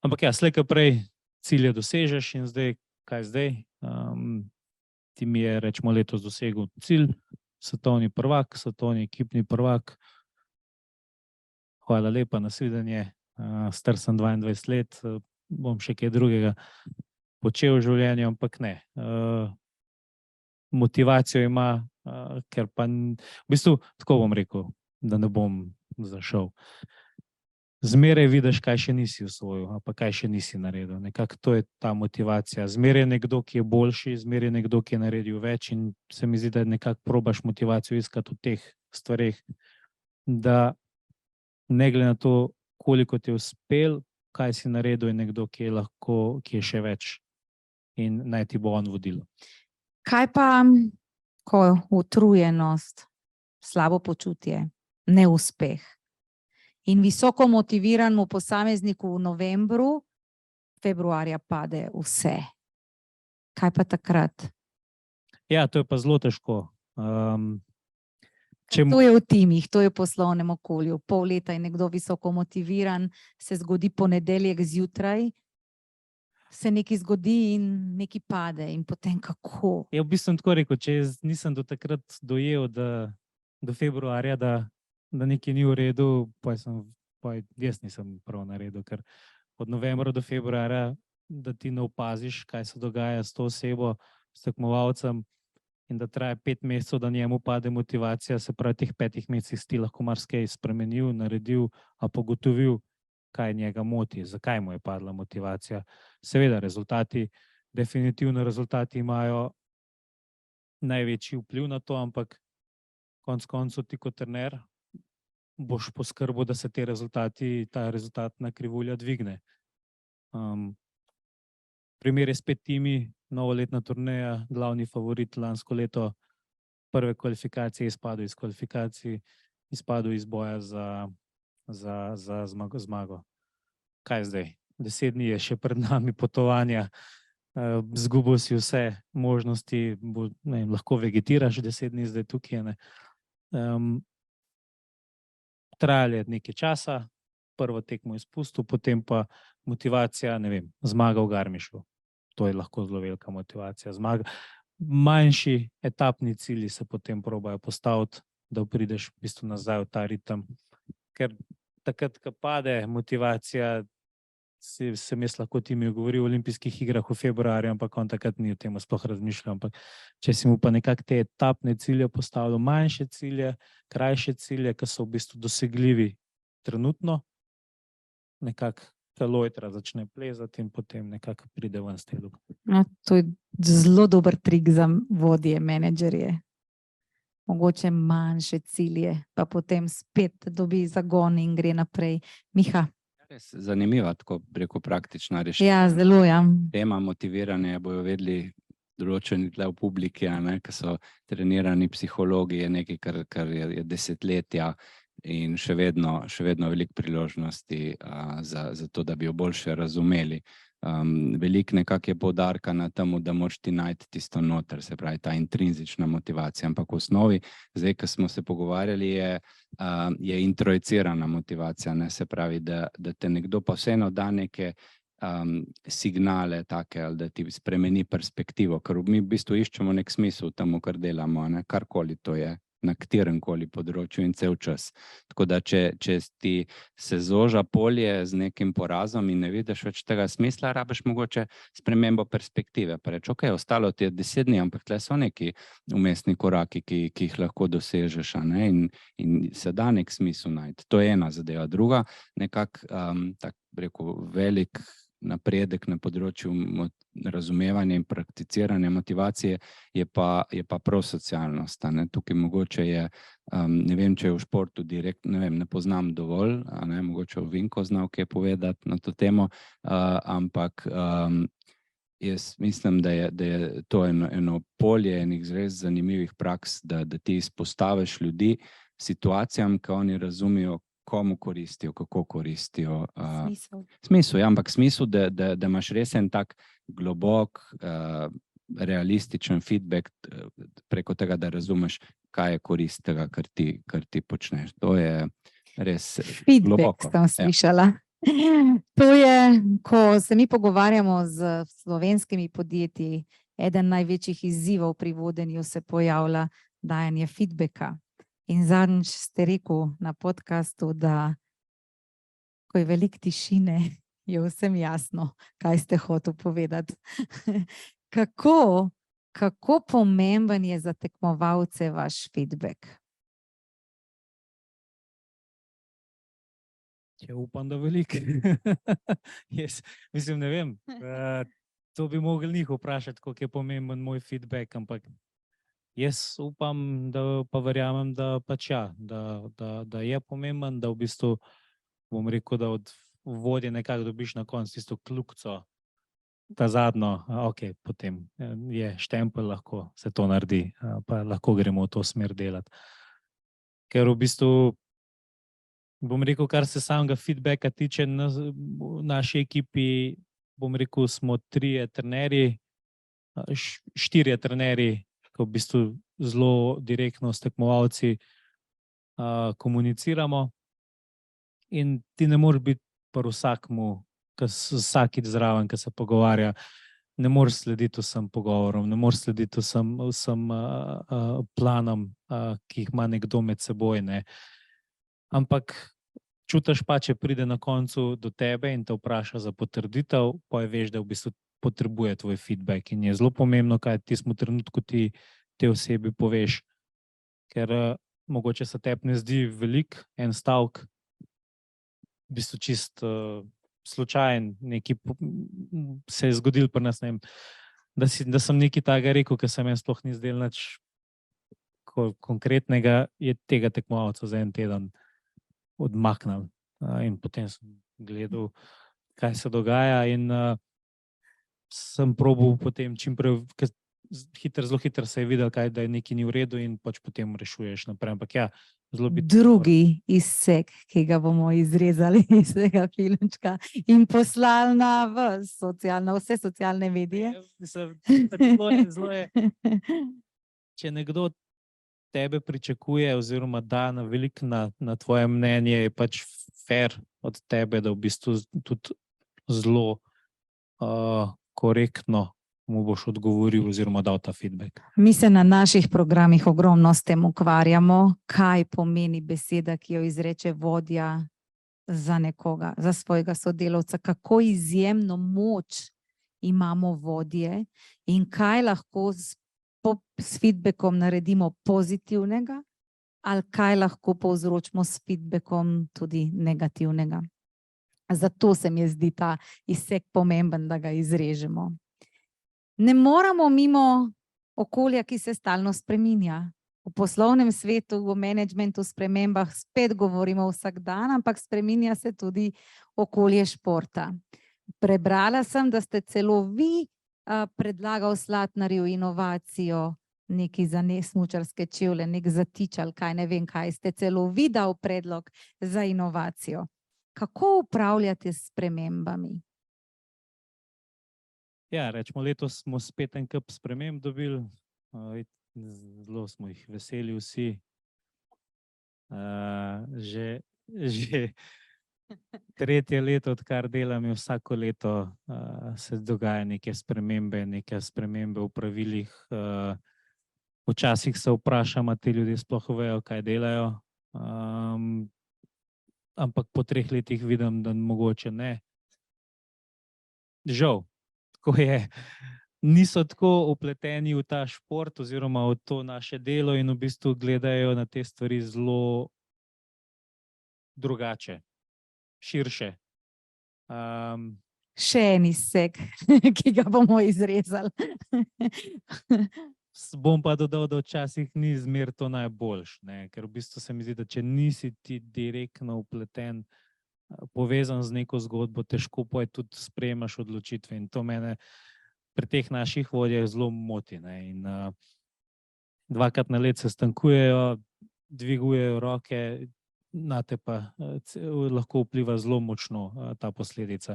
Ampak ja, slej ko prej cilje dosežeš in zdaj, kaj zdaj? Ti mi je, rečemo, letos dosegel cilj, svetovni prvak, svetovni ekipni prvak. Hvala lepa, nasvidenje. Star sem 22 let, bom še kaj drugega počel v življenju, ampak ne. Motivacijo ima, ker pa v bistvu, tako bom rekel, da ne bom zašel. Zmeraj vidiš, kaj še nisi osvojil, ali pa kaj še nisi naredil. Nekako to je ta motivacija. Zmeraj je nekdo, ki je boljši, zmeraj je nekdo, ki je naredil več, in se mi zdi, da nekako probaš motivacijo iskati v teh stvareh, da ne glede na to, koliko ti je uspel, kaj si naredil, je nekdo, ki je še več, in naj ti bo on vodilo. Kaj pa, ko utrujenost, slabo počutje, neuspeh in visoko motiviranemu posamezniku v novembru, februarja pade vse? Kaj pa takrat? Ja, to je pa zelo težko. To je v timih, to je v poslovnem okolju. Pol leta je nekdo visoko motiviran, se zgodi ponedeljek zjutraj, se nekaj zgodi in nekaj pade, in potem kako? Ja, v bistvu tako rekel, če jaz nisem do takrat dojel, do februarja, da nekaj ni v redu, pa jaz nisem prav naredil, ker od novembra do februarja, da ti ne opaziš, kaj se dogaja s to osebo, s tekmovalcem, in da traja 5 mesecev, da njemu pade motivacija, se pravi, teh 5 mesecih si ti lahko marsikaj spremenil, naredil, a pogotovil, kaj njega moti, zakaj mu je padla motivacija. Seveda, definitivno rezultati imajo največji vpliv na to, ampak konec koncev ti kot trener boš poskrbel, da se ta rezultatna krivulja dvigne. Primer je spet Timi, novoletna turneja, glavni favorit lansko leto, prve kvalifikacije izpadel iz kvalifikacij, izpadel iz boja za zmago. Kaj zdaj? 10 dni je še pred nami potovanja, izgubil si vse možnosti, lahko vegetiraš 10 dni zdaj tukaj. Trajalo je nekaj časa, prvo tekmo izpustil, potem pa motivacija, ne vem, zmaga v Garmišu. To je lahko zelo velika motivacija. Manjši etapni cilji se potem probajo postaviti, da prideš v bistvu nazaj v ta ritem. Ker takrat, ko pade motivacija, sem jaz lahko ti mi govoril o olimpijskih igrah v februarju, ampak on takrat ni o tem sploh razmišljal. Ampak če si mu pa nekako te etapne cilje postavil, manjše cilje, krajše cilje, ki so v bistvu dosegljivi trenutno, nekako lojtra začne plezati in potem nekako pride ven z te luknje. No, to je zelo dober trik za vodje, menedžerje. Mogoče manjše cilje, pa potem spet dobi zagon in gre naprej. Miha. Res zanimiva, tako preko praktična rešitev. Ja, zelo, ja. Tema motiviranja bojo vedeli določeni tle v publiki, ki so trenirani psihologi, je nekaj, kar je desetletja in še vedno veliko priložnosti za to, da bi jo boljše razumeli. Veliko nekako je poudarka na temu, da moraš ti najti tisto noter, se pravi ta intrinzična motivacija, ampak v osnovi, zdaj, ko smo se pogovarjali, je introjicirana motivacija, ne, se pravi, da te nekdo pa vseeno da neke signale take, ali da ti spremeni perspektivo, ker mi v bistvu iščemo nek smisel temu, kar delamo, ne, karkoli to je, na kateremkoli področju in cel čas. Tako da, če ti se zoža polje z nekim porazom in ne vidiš več tega smisla, rabiš mogoče spremembo perspektive. Pa reč, ok, ostalo ti je 10 dni, ampak tle so neki vmesni koraki, ki jih lahko dosežeš, ne, in se da nek smisel najti. To je ena zadeva. Druga, nekako, tak rekel, velik napredek na področju razumevanja in prakticiranja motivacije je pa prosocialnost. Tukaj mogoče je, ne vem, če je v športu direktno, ne poznam dovolj, mogoče v Vinko znal kaj povedati na to temo, ampak jaz mislim, da je to eno polje enih res zanimivih praks, da ti izpostaviš ljudi situacijam, ki oni razumijo, komu koristijo, kako koristijo. Smisel, ja, ampak smisel, da imaš res en tak globok, realističen feedback preko tega, da razumeš, kaj je korist tega, kar ti počneš. To je res globoko. Feedback sem slišala. To je, ko se mi pogovarjamo z slovenskimi podjetji, eden največjih izzivov pri vodenju se pojavlja dajanje feedbacka. In zadnjič ste rekel na podcastu, da ko je veliko tišine, je vsem jasno, kaj ste hotel povedati. Kako pomemben je za tekmovalce vaš feedback? Ja, upam, da veliko. Jaz mislim, ne vem, to bi mogli njih vprašati, koliko je pomemben moj feedback, ampak jaz upam, pa verjamem, da pač ja, da je pomemben, da v bistvu, bom rekel, da od vodje nekako dobiš na koncu tisto kljukico, ta zadnjo, ok, potem je štempelj, lahko se to naredi, pa lahko gremo v to smer delati. Ker v bistvu, bom rekel, kar se samega feedbacka tiče, v naši ekipi, bom rekel, smo 3 trenerji, 4 trenerji, ko v bistvu zelo direktno s tekmovalci komuniciramo in ti ne moreš biti pri vsakmu, vsakič zraven, ki se pogovarja, ne moreš slediti vsem pogovorom, ne moreš slediti vsem planom, ki jih ima nekdo med seboj, ne. Ampak čutiš pa, če pride na koncu do tebe in te vpraša za potrditev, pa je veš, da v bistvu potrebuje tvoj feedback in je zelo pomembno, kaj ti smo trenutku ti te osebi poveš, ker mogoče se tebi ne zdi velik en stavek, v bistvu čist slučajen, nekaj se je zgodil pri nas, ne vem, da sem nekaj takega rekel, ker se meni sploh ni zdelo nič konkretnega, je tega tekmovalca za en teden odmaknil in potem sem gledal, kaj se dogaja in sem probal potem čimprej, zelo hitro se je videl, da je nekaj ni v redu in pač potem rešuješ naprej. Ampak ja, zelo biti... Drugi izsek, ki ga bomo izrezali iz tega filmčka in poslali na vse socialne medije. Zelo je, če nekdo tebe pričakuje oziroma da na veliko na tvoje mnenje, je pač fair, od tebe, da v bistvu tudi zelo korektno mu boš odgovoril oziroma dal ta feedback. Mi se na naših programih ogromno s tem ukvarjamo, kaj pomeni beseda, ki jo izreče vodja za nekoga, za svojega sodelavca, kako izjemno moč imamo vodje in kaj lahko s feedbackom naredimo pozitivnega ali kaj lahko povzročimo s feedbackom tudi negativnega. Zato se mi zdi ta izsek pomemben, da ga izrežemo. Ne moramo mimo okolja, ki se stalno spreminja. V poslovnem svetu, v menedžmentu, spremembah spet govorimo vsak dan, ampak spreminja se tudi okolje športa. Prebrala sem, da ste celo vi predlagal Slatnarju inovacijo, nekaj za smučarske čevlje, nek zatič ali kaj, ne vem kaj, ste celo vi dal predlog za inovacijo. Kako upravljate s spremembami? Ja, rečemo, letos smo spet en kup sprememb dobili, zelo smo jih veseli vsi. Že tretje leto, odkar delam, je vsako leto se dogaja neke spremembe v pravilih. Včasih se vprašam, a ti ljudje sploh vejo, kaj delajo, ampak po 3 letih vidim, da mogoče ne. Žal, tako je. Niso tako vpleteni v ta šport oziroma v to naše delo in v bistvu gledajo na te stvari zelo drugače, širše. Še en izsek, ki ga bomo izrezali. Bom pa dodal, da včasih ni zmer to najboljš, ker v bistvu se mi zdi, da če nisi ti direktno vpleten, povezan z neko zgodbo, težko tudi sprejemaš odločitve in to mene pri teh naših vodjah zelo moti. In 2-krat na let se stankujejo, dvigujejo roke, nate pa lahko vpliva zelo močno ta posledica.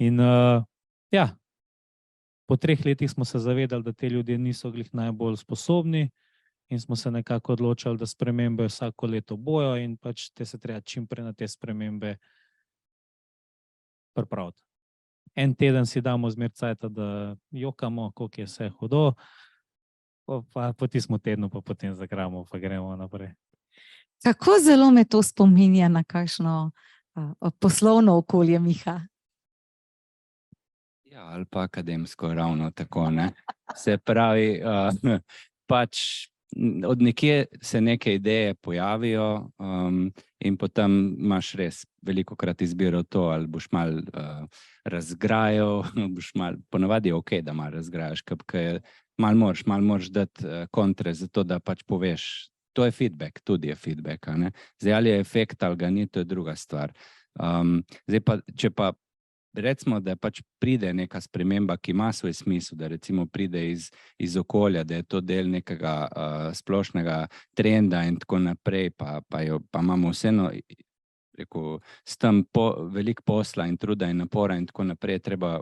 In ja, po 3 letih smo se zavedali, da te ljudje niso glih najbolj sposobni in smo se nekako odločili, da spremembe vsako leto bojo in pač te se treba čim prej na te spremembe pripraviti. En teden si damo zmer cajta, da jokamo, koliko je vse hudo, pa po tistem tednu pa potem zagramo, pa gremo naprej. Kako zelo me to spominja na kakšno poslovno okolje, Miha? Ja, ali pa akademsko ravno tako, ne. Se pravi, pač od nekje se neke ideje pojavijo in potem imaš res velikokrat izbiro to, ali boš malo razgrajal, boš malo, ponavadi je okej, da malo razgrajaš, ker malo moraš dati kontre za to, da pač poveš. To je feedback, tudi je feedback, a ne. Zdaj, ali je efekt ali ga ni, to je druga stvar. Zdaj pa, če pa recimo, da pač pride neka sprememba, ki ima svoj smisel, da recimo pride iz okolja, da je to del nekega splošnega trenda in tako naprej, pa imamo vseeno, rekel, s tem veliko posla in truda in napora in tako naprej treba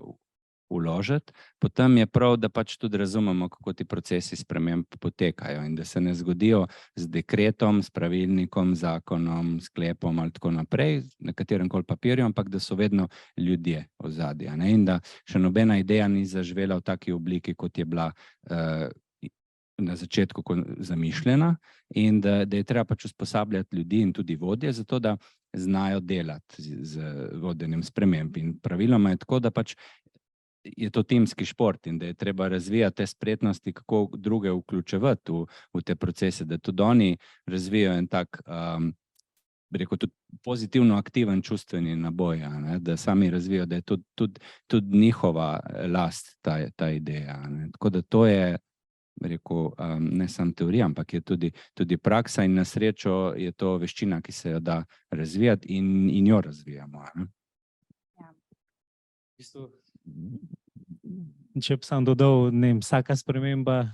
vložiti, potem je prav, da pač tudi razumemo, kako ti procesi sprememb potekajo in da se ne zgodijo z dekretom, s pravilnikom, zakonom, sklepom ali tako naprej, na katerem koli papirju, ampak da so vedno ljudje ozadja, ne, in da še nobena ideja ni zaživela v taki obliki, kot je bila na začetku zamišljena in da je treba pač usposabljati ljudi in tudi vodje, zato da znajo delati z vodenjem sprememb. In praviloma je tako, da pač je to timski šport in da je treba razvijati te spretnosti, kako druge vključevati v te procese, da tudi oni razvijajo en tak, bi rekel, tudi pozitivno aktiven čustveni naboj, ne, da sami razvijajo, da je tudi njihova last ta ideja, ne. Tako da to je, bi rekel, ne samo teorija, ampak je tudi praksa in na srečo je to veščina, ki se jo da razvijati in jo razvijamo, ne. Če bi sam dodal, ne vem, vsaka sprememba,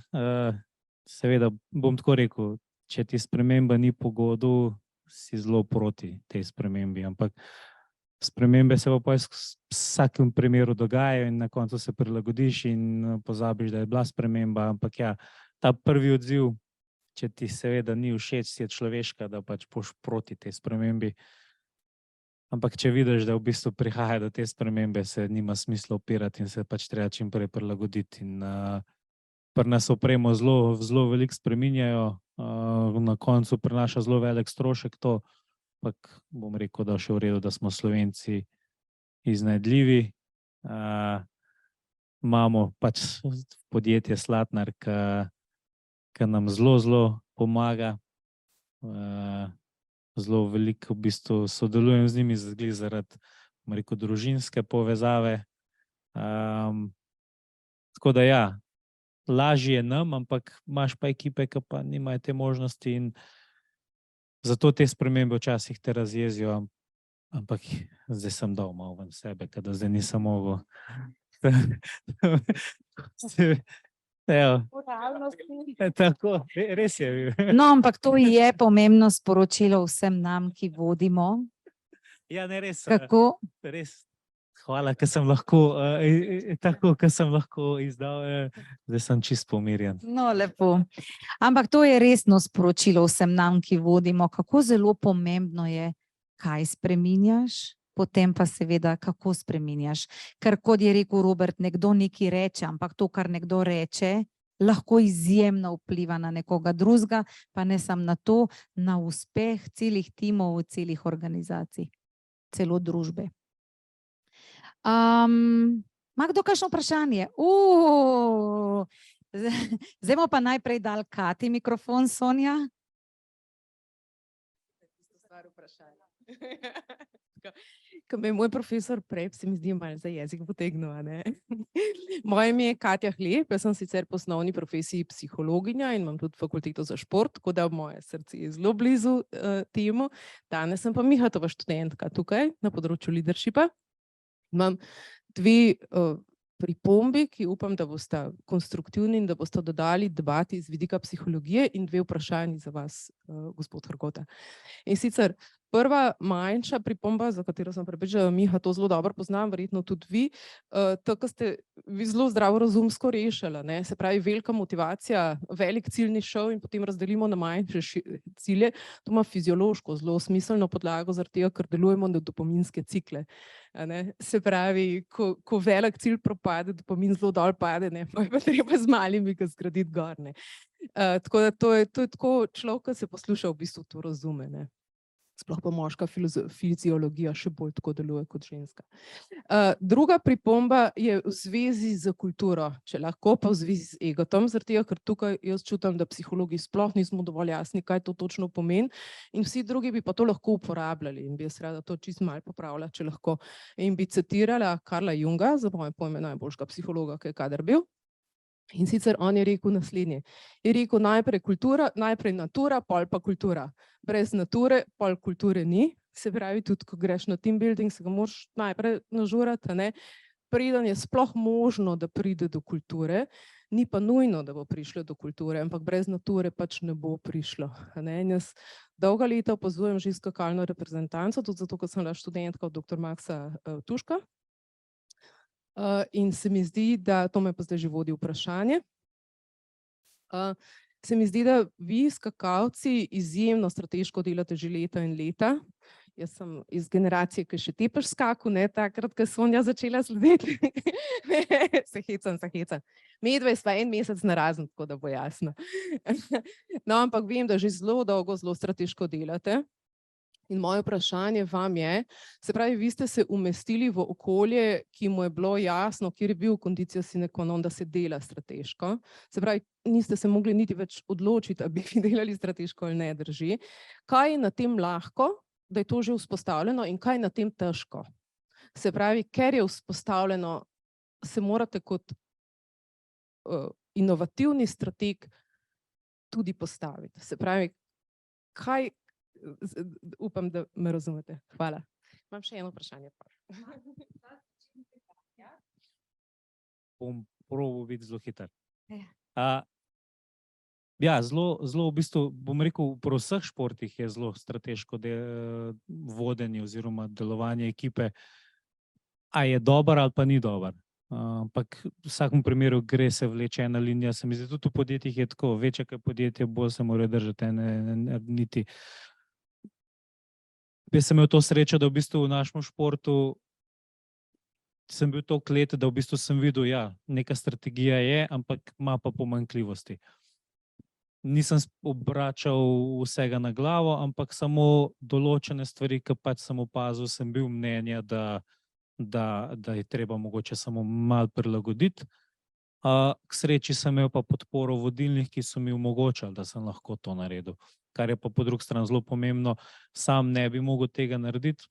seveda bom tako rekel, če ti sprememba ni po godu, si zelo proti tej spremembi, ampak spremembe se pa v vsakem primeru dogajajo in na koncu se prilagodiš in pozabiš, da je bila sprememba, ampak ja, ta prvi odziv, če ti seveda ni všeč, si je človeška, da pač boš proti tej spremembi. Ampak če vidiš, da v bistvu prihaja do te spremembe, se nima smisla opirati in se pač treba čim prej prilagoditi. In pri nas opremo zelo veliko spreminjajo, na koncu prinaša zelo velik strošek to, ampak bom rekel, da še v redu, da smo Slovenci iznajdljivi. Imamo pač podjetje Slatnar, ki nam zelo pomaga. Zelo veliko v bistvu sodelujem z njimi zaradi, bom rekel, družinske povezave. Tako da ja, lažje je nam, ampak imaš pa ekipe, ki pa nimajo te možnosti in zato te spremembe včasih te razjezijo, ampak zdaj sem dal malo ven sebe, kada zdaj nisem mogel. Evo, tako, res je. No, ampak to je pomembno sporočilo vsem nam, ki vodimo. Ja, ne, res. Kako? Res. Hvala, ker sem lahko, tako, ker sem lahko izdal, zdaj sem čist pomirjen. No, lepo. Ampak to je resno sporočilo vsem nam, ki vodimo, kako zelo pomembno je, kaj spreminjaš, potem pa seveda, kako spreminjaš. Ker kot je rekel Robert, nekdo nekaj reče, ampak to, kar nekdo reče, lahko izjemno vpliva na nekoga drugega, pa ne samo na to, na uspeh celih timov, celih organizacij, celo družbe. Ima kdo kakšno vprašanje? Zdaj bomo pa najprej dali Kati mikrofon, Sonja. Ko me je moj profesor prej, se mi zdi malo za jezik potegnil. Moje ime je Katja Hleb, jaz sem sicer po osnovni profesiji psihologinja in imam tudi fakulteto za šport, tako da moje srce je zelo blizu temu. Danes sem pa Mihatova študentka tukaj na področju leadershipa. Imam dve pripombi, ki upam, da bosta konstruktivni in da bosta dodali debati z vidika psihologije in dve vprašanji za vas, gospod Hrgota. In sicer prva manjša pripomba, za katero sem prepričana, da Miha to zelo dobro poznam, verjetno tudi vi, to, kar ste vi zelo zdravorazumsko rešili, se pravi velika motivacija, velik ciljni šov in potem razdelimo na manjše cilje, to ima fiziološko zelo smiselno podlago, zaradi tega, ker delujemo na dopaminske cikle. Se pravi, ko velik cilj propade, dopamin zelo dol pade, pa je pa treba z malimi ga zgraditi gor. Tako da to je tako, človek, ki se posluša, v bistvu to razume. Sploh pa moška fiziologija še bolj tako deluje kot ženska. Druga pripomba je v zvezi z kulturo, če lahko pa v zvezi z egotom, zaradi tega, ker tukaj jaz čutim, da psihologi sploh nismo dovolj jasni, kaj to točno pomeni in vsi drugi bi pa to lahko uporabljali in bi jaz rada to čisto malo popravila, če lahko. In bi citirala Carla Junga, za moje pojme najboljšega psihologa, ki je kadar bil. In sicer on je rekel naslednje. Je rekel najprej natura, pol pa kultura. Brez nature, pol kulture ni. Se pravi, tudi ko greš na team building, se ga moraš najprej nažurati. Preden je sploh možno, da pride do kulture, ni pa nujno, da bo prišlo do kulture, ampak brez nature pač ne bo prišlo. In jaz dolga leta opazujem že skakalno reprezentanco, tudi zato, ker sem bila študentka od dr. Maxa Tuška. In se mi zdi, da to me pa zdaj že vodi vprašanje. Se mi zdi, da vi skakalci izjemno strateško delate že leta in leta. Jaz sem iz generacije, ki še tepeš skaku, takrat, ko je Sonja začela slediti. Se hecam. Medve sva en mesec narazen, tako da bo jasno. No, ampak vem, da že zelo dolgo zelo strateško delate. In moje vprašanje vam je, se pravi, vi ste se umestili v okolje, ki mu je bilo jasno, kjer je bil condicio sine qua non, da se dela strateško. Se pravi, niste se mogli niti več odločiti, ali bi delali strateško ali ne, drži. Kaj je na tem lahko, da je to že vzpostavljeno in kaj je na tem težko? Se pravi, ker je vzpostavljeno, se morate kot inovativni strateg tudi postaviti. Se pravi, kaj upam, da me razumete. Hvala. Imam še eno vprašanje. Bom probal biti zelo hiter. Ja, zelo v bistvu, bom rekel, pri vseh športih je zelo strateško vodenje oziroma delovanje ekipe. A je dober ali pa ni dober. Ampak v vsakem primeru gre se vleče ena linija. Se mi zdi, tudi v podjetjih je tako, večje kot podjetje, bolj se mora držati ene niti. jaz sem imel to srečo, da v bistvu v našem športu sem bil toliko let, da v bistvu sem videl, ja, neka strategija je, ampak ima pa pomanjkljivosti. Nisem obračal vsega na glavo, ampak samo določene stvari, ki pač sem opazil, sem bil mnenja, da je treba mogoče samo malo prilagoditi. K sreči sem imel pa podporo vodilnih, ki so mi omogočali, da sem lahko to naredil. Kar je pa po drugi strani zelo pomembno, sam ne bi mogel tega narediti.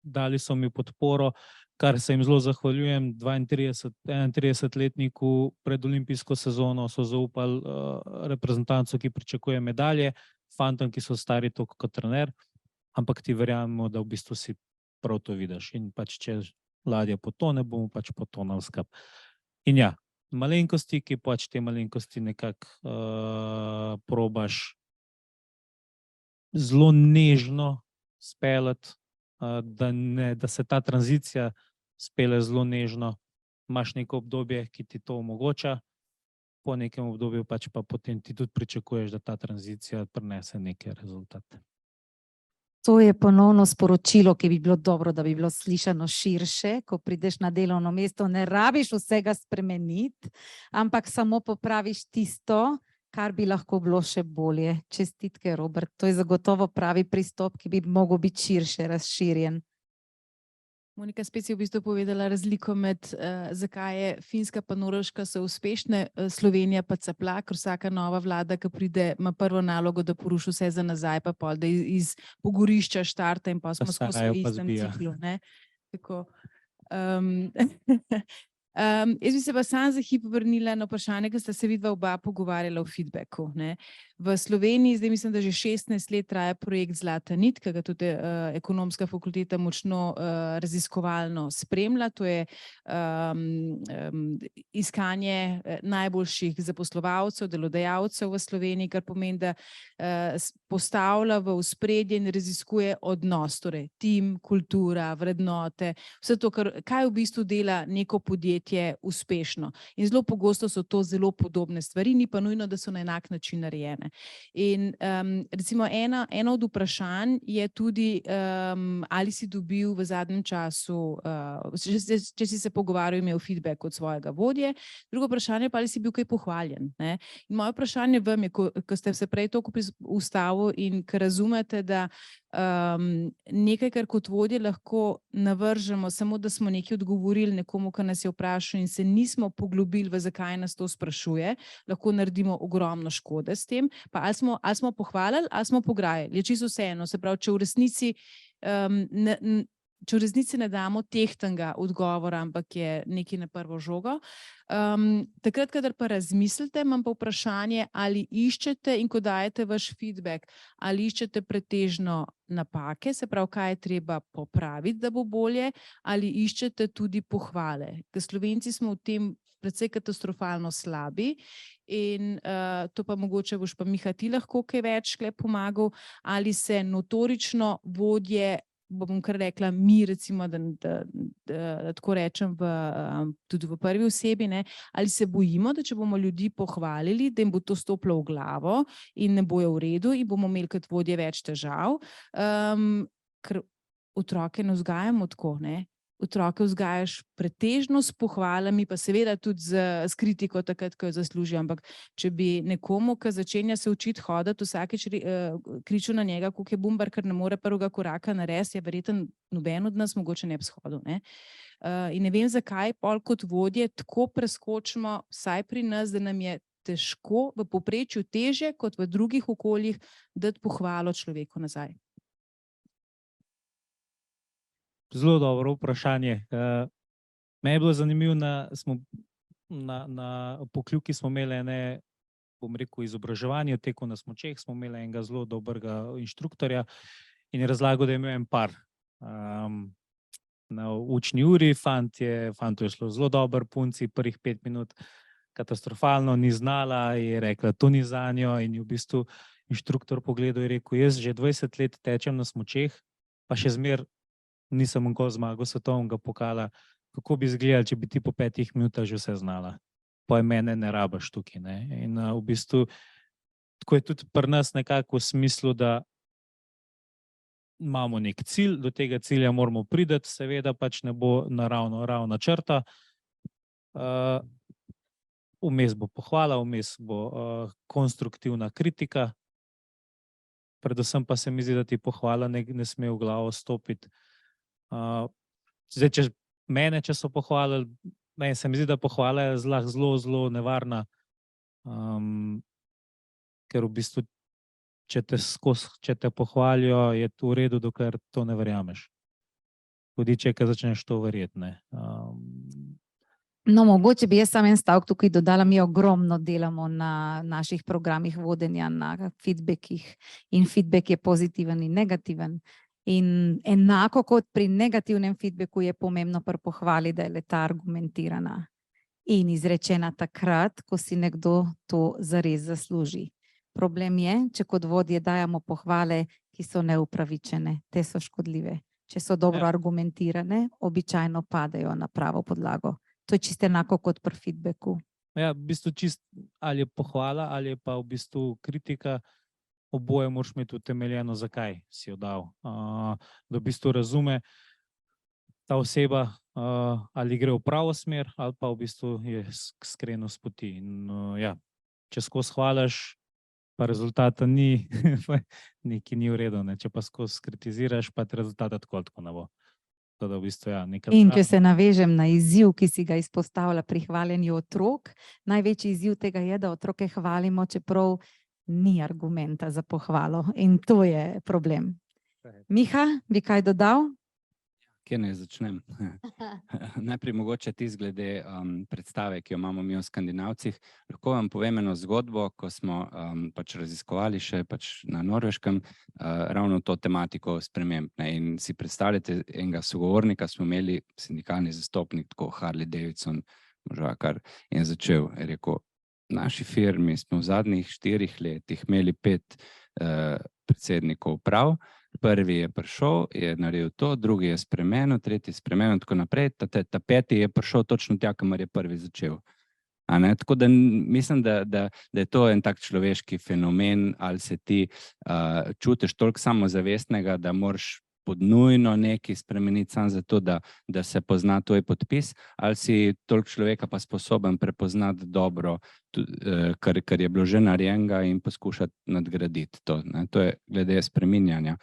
Dali so mi podporo, kar se jim zelo zahvaljujem. 31-letniku pred olimpijsko sezono so zaupali reprezentancu, ki pričakuje medalje, fantom, ki so stari toliko kot trener, ampak ti verjamemo, da v bistvu si prav to vidiš. In pač, če ladja potone, bomo pač potonali skupaj. In ja, malenkosti, ki pač te malenkosti nekako probaš zelo nežno speljati, da se ta tranzicija spelje zelo nežno. Imaš neko obdobje, ki ti to omogoča, po nekem obdobju pač pa potem ti tudi pričakuješ, da ta tranzicija prinese neke rezultate. To je ponovno sporočilo, ki bi bilo dobro, da bi bilo slišano širše, ko prideš na delovno mesto, ne rabiš vsega spremeniti, ampak samo popraviš tisto, kar bi lahko bilo še bolje. Čestitke, Robert. To je zagotovo pravi pristop, ki bi mogel biti širše razširjen. Monika, spet si v bistvu povedala razliko med zakaj je Finska pa Norveška so uspešne, Slovenija pa caplja, ker vsaka nova vlada, ki pride, ima prvo nalogo, da poruši vse za nazaj, pa pol, da iz pogorišča štarta in pa smo skozi v istem ciklu. Tako. Jaz bi se pa sam za hip vrnila na vprašanje, ker sta se vidva oba pogovarjala o feedbacku. V Sloveniji, zdaj mislim, da že 16 let traja projekt Zlata nit, ki ga tudi ekonomska fakulteta močno raziskovalno spremlja. To je iskanje najboljših zaposlovalcev, delodajalcev v Sloveniji, kar pomeni, da postavlja v ospredje in raziskuje odnos, torej tim, kultura, vrednote, vse to, kaj v bistvu dela neko podjetje uspešno. In zelo pogosto so to zelo podobne stvari, ni pa nujno, da so na enak način narejene. In recimo eno od vprašanj je tudi, ali si dobil v zadnjem času, če si se pogovarjal, imel feedback od svojega vodje. Drugo vprašanje pa, ali si bil kaj pohvaljen. In moje vprašanje vam je, ko ste se prej toliko ustavil in ko razumete, da nekaj, kar kot vodje lahko navržemo, samo da smo nekaj odgovorili nekomu, ki nas je vprašal in se nismo poglobili v zakaj nas to sprašuje, lahko naredimo ogromno škode s tem. Pa ali smo pohvalili, ali smo pograjali, je čisto vseeno. Se pravi, če v resnici ne damo tehtnega odgovora, ampak je nekaj na prvo žogo. Takrat, kadar pa razmislite, imam pa vprašanje, ali iščete in ko dajete vaš feedback, ali iščete pretežno napake, se pravi, kaj je treba popraviti, da bo bolje, ali iščete tudi pohvale. Ker Slovenci smo v tem precej katastrofalno slabi in to pa mogoče boš pa Miha ti lahko kaj več pomagal, ali se notorično vodje, bom kar rekla, mi recimo, da tako rečem tudi v prvi osebi, ali se bojimo, da če bomo ljudi pohvalili, da jim bo to stopilo v glavo in ne bojo v redu in bomo imeli kot vodje več težav, ker otroke ne vzgajamo tako, Otroke vzgajaš pretežno s pohvalami, pa seveda tudi s kritiko takrat, ko jo zaslužijo, ampak če bi nekomu, ki začenja se učiti hoditi, vsakeč kričal na njega, koliko je bumbar, ker ne more prvega koraka narediti, je verjetno noben od nas mogoče ne bi shodil. In ne vem, zakaj pol kot vodje tako preskočimo, vsaj pri nas, da nam je težko, v povprečju težje kot v drugih okoljih, dati pohvalo človeku nazaj. Zelo dobro vprašanje. Me je bilo zanimivo, na Pokljuki smo imeli bom rekel, izobraževanje, teku na smučeh, smo imeli enega zelo dobrega inštruktorja in je razlagal, da je imel en par na učni uri, fantu je šlo zelo dobro, punci prvih 5 minut katastrofalno, ni znala, je rekla, to ni zanjo in je v bistvu inštruktor pogledal in rekel, jaz že 20 let tečem na smučeh, pa še zmer nisem nikoli zmagal svetovnega pokala, kako bi izgledali, če bi ti po 5 minutah že vse znala. Pa mene ne rabiš tukaj. In v bistvu tako je tudi pri nas nekako v smislu, da imamo nek cilj, do tega cilja moramo priti, seveda pač ne bo ravna črta. Vmes bo pohvala, vmes bo konstruktivna kritika. Predvsem pa se mi zdi, da ti pohvala ne sme v glavo stopiti. Zdaj, če so pohvalili, meni se mi zdi, da pohvala je zelo nevarna, ker v bistvu, če te pohvalijo, je to v redu, dokler to ne verjameš. Hudiče, ko začneš to verjeti, ne. No, mogoče bi jaz samo en stavek tukaj dodala, mi ogromno delamo na naših programih vodenja, na feedbackih in feedback je pozitiven in negativen. In enako kot pri negativnem feedbacku je pomembno pri pohvali, da je le-ta argumentirana in izrečena takrat, ko si nekdo to zares zasluži. Problem je, če kot vodje dajemo pohvale, ki so neupravičene, te so škodljive. Če so dobro argumentirane, običajno padejo na pravo podlago. To je čisto enako kot pri feedbacku. Ja, v bistvu ali je pohvala, ali je pa v bistvu kritika, oboje moraš imeti utemeljeno, zakaj si jo dal. Da v bistvu razume ta oseba, ali gre v pravo smer, ali pa v bistvu je skrenil s poti. In ja, če skozi hvališ, pa rezultata ni, nekaj ni v redu, ne. Če pa skozi kritiziraš, pa ti rezultata tako ne bo. V bistvu, ja, in če se navežem na izziv, ki si ga izpostavlja pri hvaljenju otrok, največji izziv tega je, da otroke hvalimo, čeprav ni argumenta za pohvalo in to je problem. Miha, bi kaj dodal? Kje naj začnem? Najprej mogoče tisto glede predstave, ki jo imamo mi v Skandinavcih. Lahko vam povem eno zgodbo, ko smo pač raziskovali še pač na Norveškem ravno to tematiko sprememb. In si predstavljate, enega sogovornika smo imeli, sindikalni zastopnik, tako Harley Davidson, možakar, in začel, je rekel, v naši firmi smo v zadnjih 4 letih imeli 5 predsednikov uprav. Prvi je prišel, je naredil to, drugi je spremenil, tretji je spremenil in tako naprej. Ta peti je prišel točno tja, kamor je prvi začel. Tako da mislim, da je to en tak človeški fenomen, ali se ti čutiš toliko samozavestnega, da moraš pod nujno nekaj spremeniti samo zato, da se pozna tvoj podpis, ali si toliko človeka pa sposoben prepoznati dobro, kar je bilo že narejenega in poskušati nadgraditi to. To je glede spreminjanja.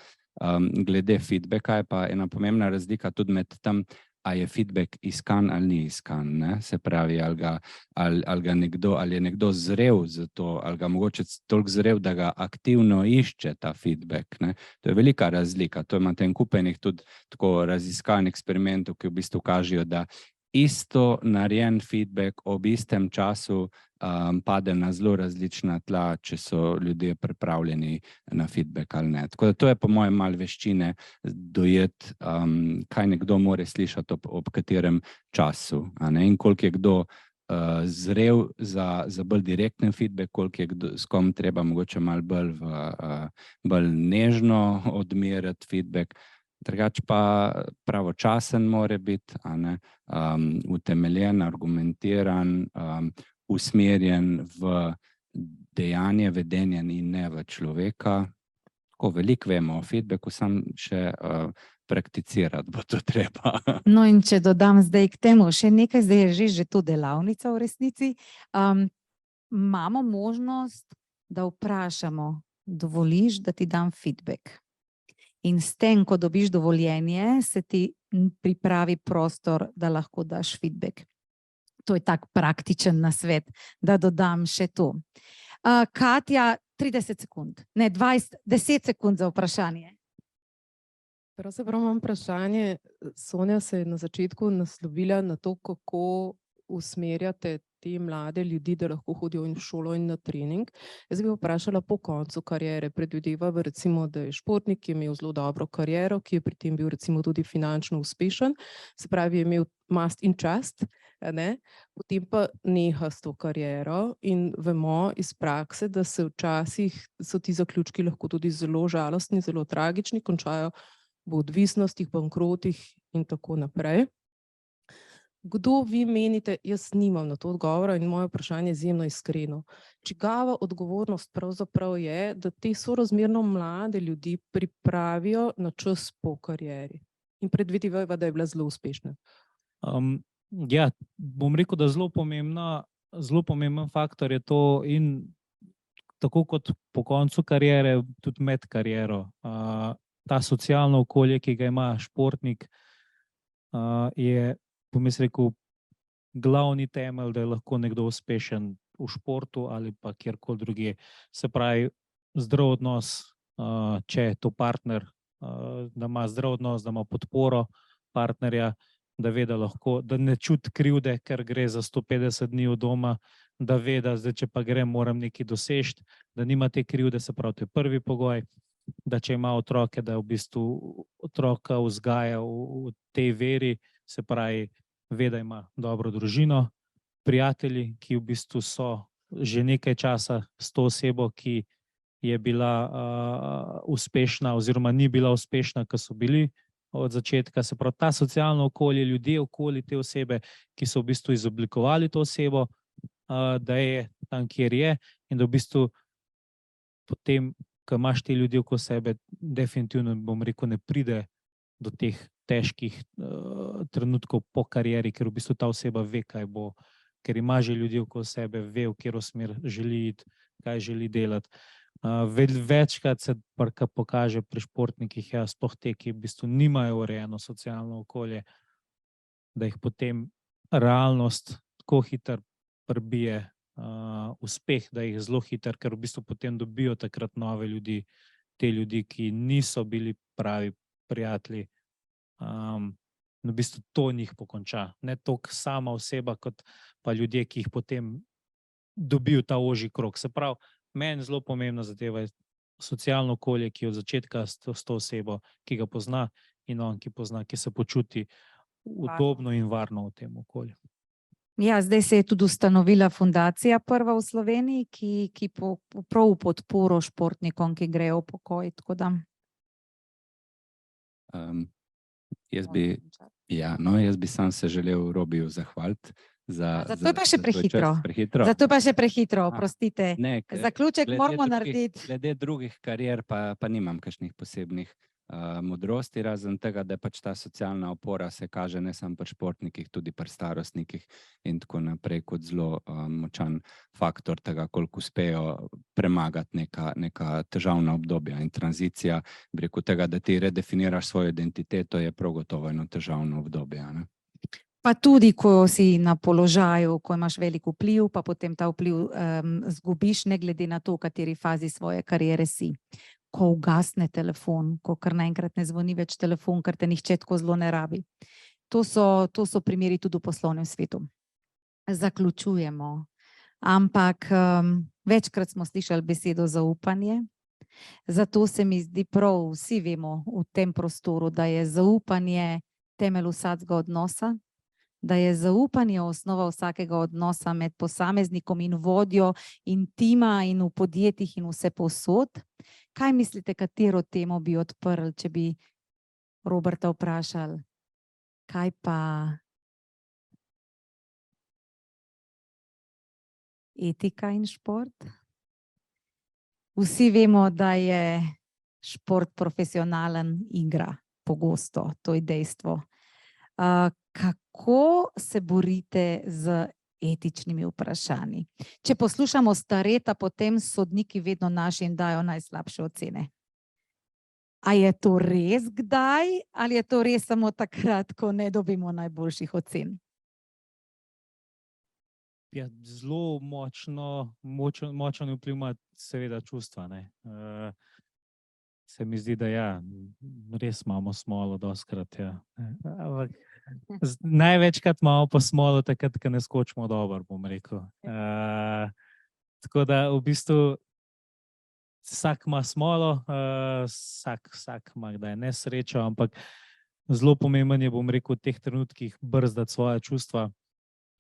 Glede feedbacka je pa ena pomembna razlika tudi med tem, a je feedback iskan ali ni iskan, ne? Se pravi, ali je nekdo zrel za to, ali ga mogoče toliko zrel, da ga aktivno išče ta feedback, ne? To je velika razlika. To imate en kupenih tudi tako raziskanih eksperimentov, ki v bistvu kažejo, da isto narejen feedback ob istem času pade na zelo različna tla, če so ljudje pripravljeni na feedback ali ne. Tako da to je po mojem malo veščine dojeti, kaj nekdo more slišati ob katerem času, in koliko je kdo zrel za bolj direkten feedback, koliko je s kom treba mogoče malo bolj nežno odmeriti feedback. Drugače pa pravočasen more biti, utemeljen, argumentiran, usmerjen v dejanje, vedenje in ne v človeka. Tako veliko vemo o feedbacku, samo še prakticirati bo to treba. No, in če dodam zdaj k temu še nekaj, zdaj je že to delavnica v resnici, imamo možnost, da vprašamo, dovoliš, da ti dam feedback. In s tem, ko dobiš dovoljenje, se ti pripravi prostor, da lahko daš feedback. To je tak praktičen nasvet, da dodam še to. Katja, 30 sekund, ne 10 sekund za vprašanje. Pravzaprav imam vprašanje. Sonja se je na začetku naslovila na to, kako usmerjate te mlade ljudi, da lahko hodijo in v šolo in na trening. Jaz bi vprašala po koncu kariere, predvideva, recimo, da je športnik, ki je imel zelo dobro kariero, ki je pri tem bil recimo tudi finančno uspešen, se pravi, je imel mast in čast, potem pa neha s to kariero in vemo iz prakse, da se včasih so ti zaključki lahko tudi zelo žalostni, zelo tragični, končajo v odvisnostih, bankrotih in tako naprej. Kdo vi menite, jaz nimam na to odgovora in moje vprašanje je izjemno iskreno. Čigava odgovornost pravzaprav je, da te sorazmerno mlade ljudi pripravijo na čas po karieri in predvidevajo, da je bila zelo uspešna? Ja, bom rekel, da zelo pomemben faktor je to in tako kot po koncu kariere, tudi med kariero. Ta socialno okolje, ki ga ima športnik, je, bom jaz rekel, glavni temelj, da je lahko nekdo uspešen v športu ali pa kjerkoli drugje. Se pravi, zdrav odnos, če je to partner, da ima zdrav odnos, da ima podporo partnerja, da ve, da lahko, da ne čuti krivde, ker gre za 150 dni od doma, da ve, da zdaj, če pa grem, moram nekaj doseči, da nima te krivde, se pravi, to je prvi pogoj, da če ima otroke, da v bistvu otroka vzgaja v tej veri, se pravi, ve, da ima dobro družino, prijatelji, ki v bistvu so že nekaj časa s to osebo, ki je bila uspešna oziroma ni bila uspešna, ko so bili od začetka. Se pravi, ta socialno okolje, ljudje okoli te osebe, ki so v bistvu izoblikovali to osebo, da je tam, kjer je, in da v bistvu potem, ko imaš te ljudi okoli sebe, definitivno, bom rekel, ne pride do teh težkih trenutkov po karieri, ker v bistvu ta oseba ve, kaj bo, ker ima že ljudi okoli sebe, ve, v katero smer želi iti, kaj želi delati. Večkrat se pokaže pri športnikih, ja, sploh te, ki v bistvu nimajo urejeno socialno okolje, da jih potem realnost tako hitro prebije uspeh, da jih zelo hitro, ker v bistvu potem dobijo takrat nove ljudi, te ljudi, ki niso bili pravi prijatelji. V bistvu to njih pokonča. Ne toliko sama oseba, kot pa ljudje, ki jih potem dobijo ta ožji krog. Se pravi, meni zelo pomembna zadeva je socialno okolje, ki je od začetka s to osebo, ki ga pozna, in on, ki pozna, ki se počuti udobno in varno v tem okolju. Ja, zdaj se je tudi ustanovila fundacija prva v Sloveniji, ki prav v podporo športnikom, ki grejo v pokoj. Jaz bi sam se želel Robiju zahvaliti. Zato je pa še prehitro. Zato pa še prehitro, oprostite. Zaključek moramo narediti. Glede drugih karier pa nimam kakšnih posebnih modrosti, razen tega, da pač ta socialna opora se kaže ne samo pri športnikih, tudi pri starostnikih in tako naprej, kot zelo močan faktor tega, koliko uspejo premagati neka težavna obdobja in tranzicija, preko tega, da ti redefiniraš svojo identiteto, je prav gotovo eno težavno obdobje. Ne? Pa tudi, ko si na položaju, ko imaš velik vpliv, pa potem ta vpliv zgubiš, ne glede na to, v kateri fazi svoje kariere si. Ko ugasne telefon, ko kar naenkrat ne zvoni več telefon, ker te nihče tako zelo ne rabi. To so primeri tudi v poslovnem svetu. Zaključujemo. Ampak večkrat smo slišali besedo zaupanje. Zato se mi zdi prav, vsi vemo v tem prostoru, da je zaupanje temelj vsakega odnosa, da je zaupanje osnova vsakega odnosa med posameznikom in vodjo in tima in v podjetjih in vse povsod. Kaj mislite, katero temo bi odprli, če bi Roberta vprašali? Kaj pa etika in šport? Vsi vemo, da je šport profesionalen, igra pogosto, to je dejstvo. Kako se borite z etičnimi vprašanji? Če poslušamo stareta, potem sodniki vedno našim dajo najslabše ocene. A je to res kdaj, ali je to res samo takrat, ko ne dobimo najboljših ocen? Ja, zelo močan vpliv ima seveda čustva. Se mi zdi, da ja, res imamo smolo dostkrat. Ja. Največkrat imamo pa smolo takrat, ko ne skočimo dobro, bom rekel. Tako da v bistvu vsak ima smolo, vsak ima kdaj nesrečo, ampak zelo pomemben je, bom rekel, v teh trenutkih brzdati svoje čustva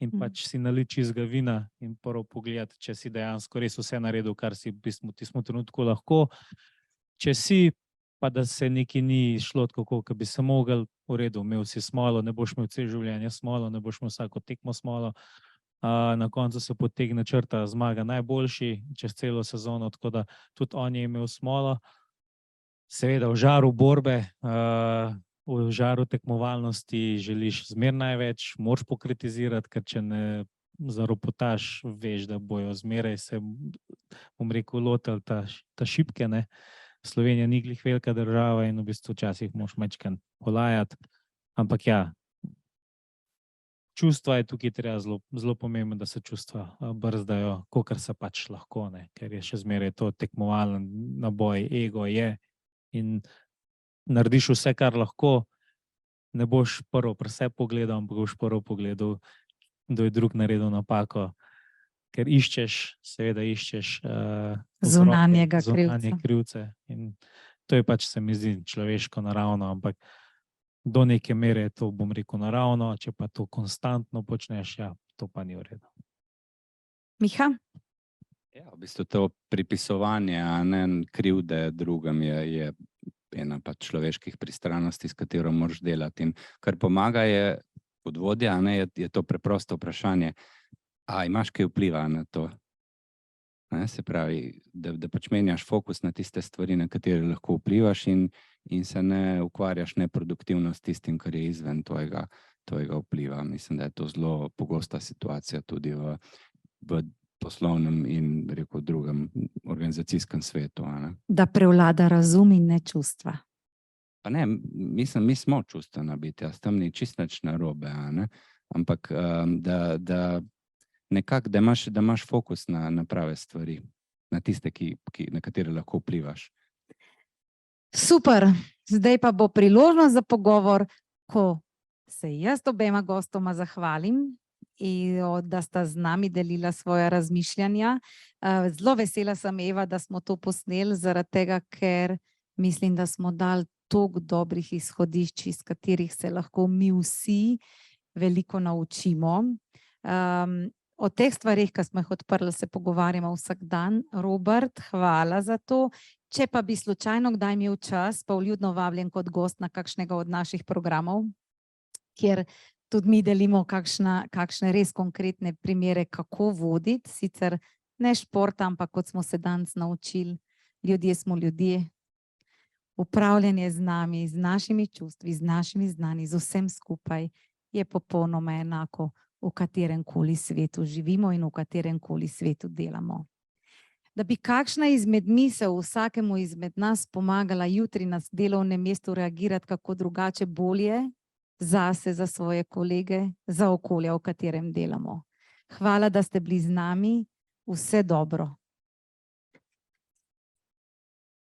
in pač si naliti čistega vina in prvo pogledati, če si dejansko res vse naredil, kar si v bistvu v tistem trenutku lahko. Če si, pa da se nekaj ni šlo tako, kot bi se mogel, v redu, imel si smolo, ne boš imel cel življenje smolo, ne boš imel vsako tekmo smolo. Na koncu se potegne črta, zmaga najboljši čez celo sezono, tako da tudi on je imel smolo. Seveda v žaru borbe, v žaru tekmovalnosti želiš zmeraj največ, moraš pokritizirati, ker če ne zaropotaš, veš, da bojo zmeraj se, bom rekel, lotili ta šibke, ne. Slovenija ni glih velika država in v bistvu včasih moraš majčkeno polajati, ampak ja, čustva je tukaj treba zelo pomembno, da se čustva brzdajo, kolikor se pač lahko, ne, ker je še zmeraj to tekmovalen naboj, ego je in narediš vse, kar lahko, ne boš prvo pri sebi pogledal, ampak boš prvo pogledal, kdo je drug naredil napako, ker seveda iščeš Zunanjega zunanje krivce in to je pač, se mi zdi, človeško naravno, ampak do neke mere je to, bom rekel, naravno, če pa to konstantno počneš, ja, to pa ni v redu. Miha? Ja, v bistvu to pripisovanje, a ne krivde drugim je ena pač človeških pristranosti, s katero moraš delati. In kar pomaga je kot vodja, a ne, je to preprosto vprašanje, a imaš kaj vpliva na to? Ne, se pravi, da pač menjaš fokus na tiste stvari, na katere lahko vplivaš in se ne ukvarjaš neproduktivno s tistim, kar je izven tvojega vpliva. Mislim, da je to zelo pogosta situacija tudi v poslovnem in, rekel, drugem organizacijskem svetu. A ne. Da prevlada razum in ne čustva. Pa ne, mislim, mi smo čustvena bitja, s tem ni čisto nič narobe, a ne, ampak da nekako, da imaš fokus na prave stvari, na tiste, na katere lahko vplivaš. Super, zdaj pa bo priložnost za pogovor, ko se jaz obema gostoma zahvalim, da sta z nami delila svoja razmišljanja. Zelo vesela sem, Eva, da smo to posneli, zaradi tega, ker mislim, da smo dali toliko dobrih izhodišč, iz katerih se lahko mi vsi veliko naučimo. O teh stvarih, ki smo jih odprli, se pogovarjamo vsak dan. Robert, hvala za to. Če pa bi slučajno kdaj imel čas, pa vljudno vabljen kot gost na kakšnega od naših programov, kjer tudi mi delimo kakšne res konkretne primere, kako voditi, sicer ne šport, ampak kot smo se danes naučili, ljudje smo ljudje. Upravljanje z nami, z našimi čustvi, z našimi znanji, z vsem skupaj je popolnoma enako, v katerem koli svetu živimo in v katerem koli svetu delamo. Da bi kakšna izmed misel vsakemu izmed nas pomagala jutri na delovnem mestu reagirati kako drugače, bolje, zase, za svoje kolege, za okolje, v katerem delamo. Hvala, da ste bili z nami. Vse dobro.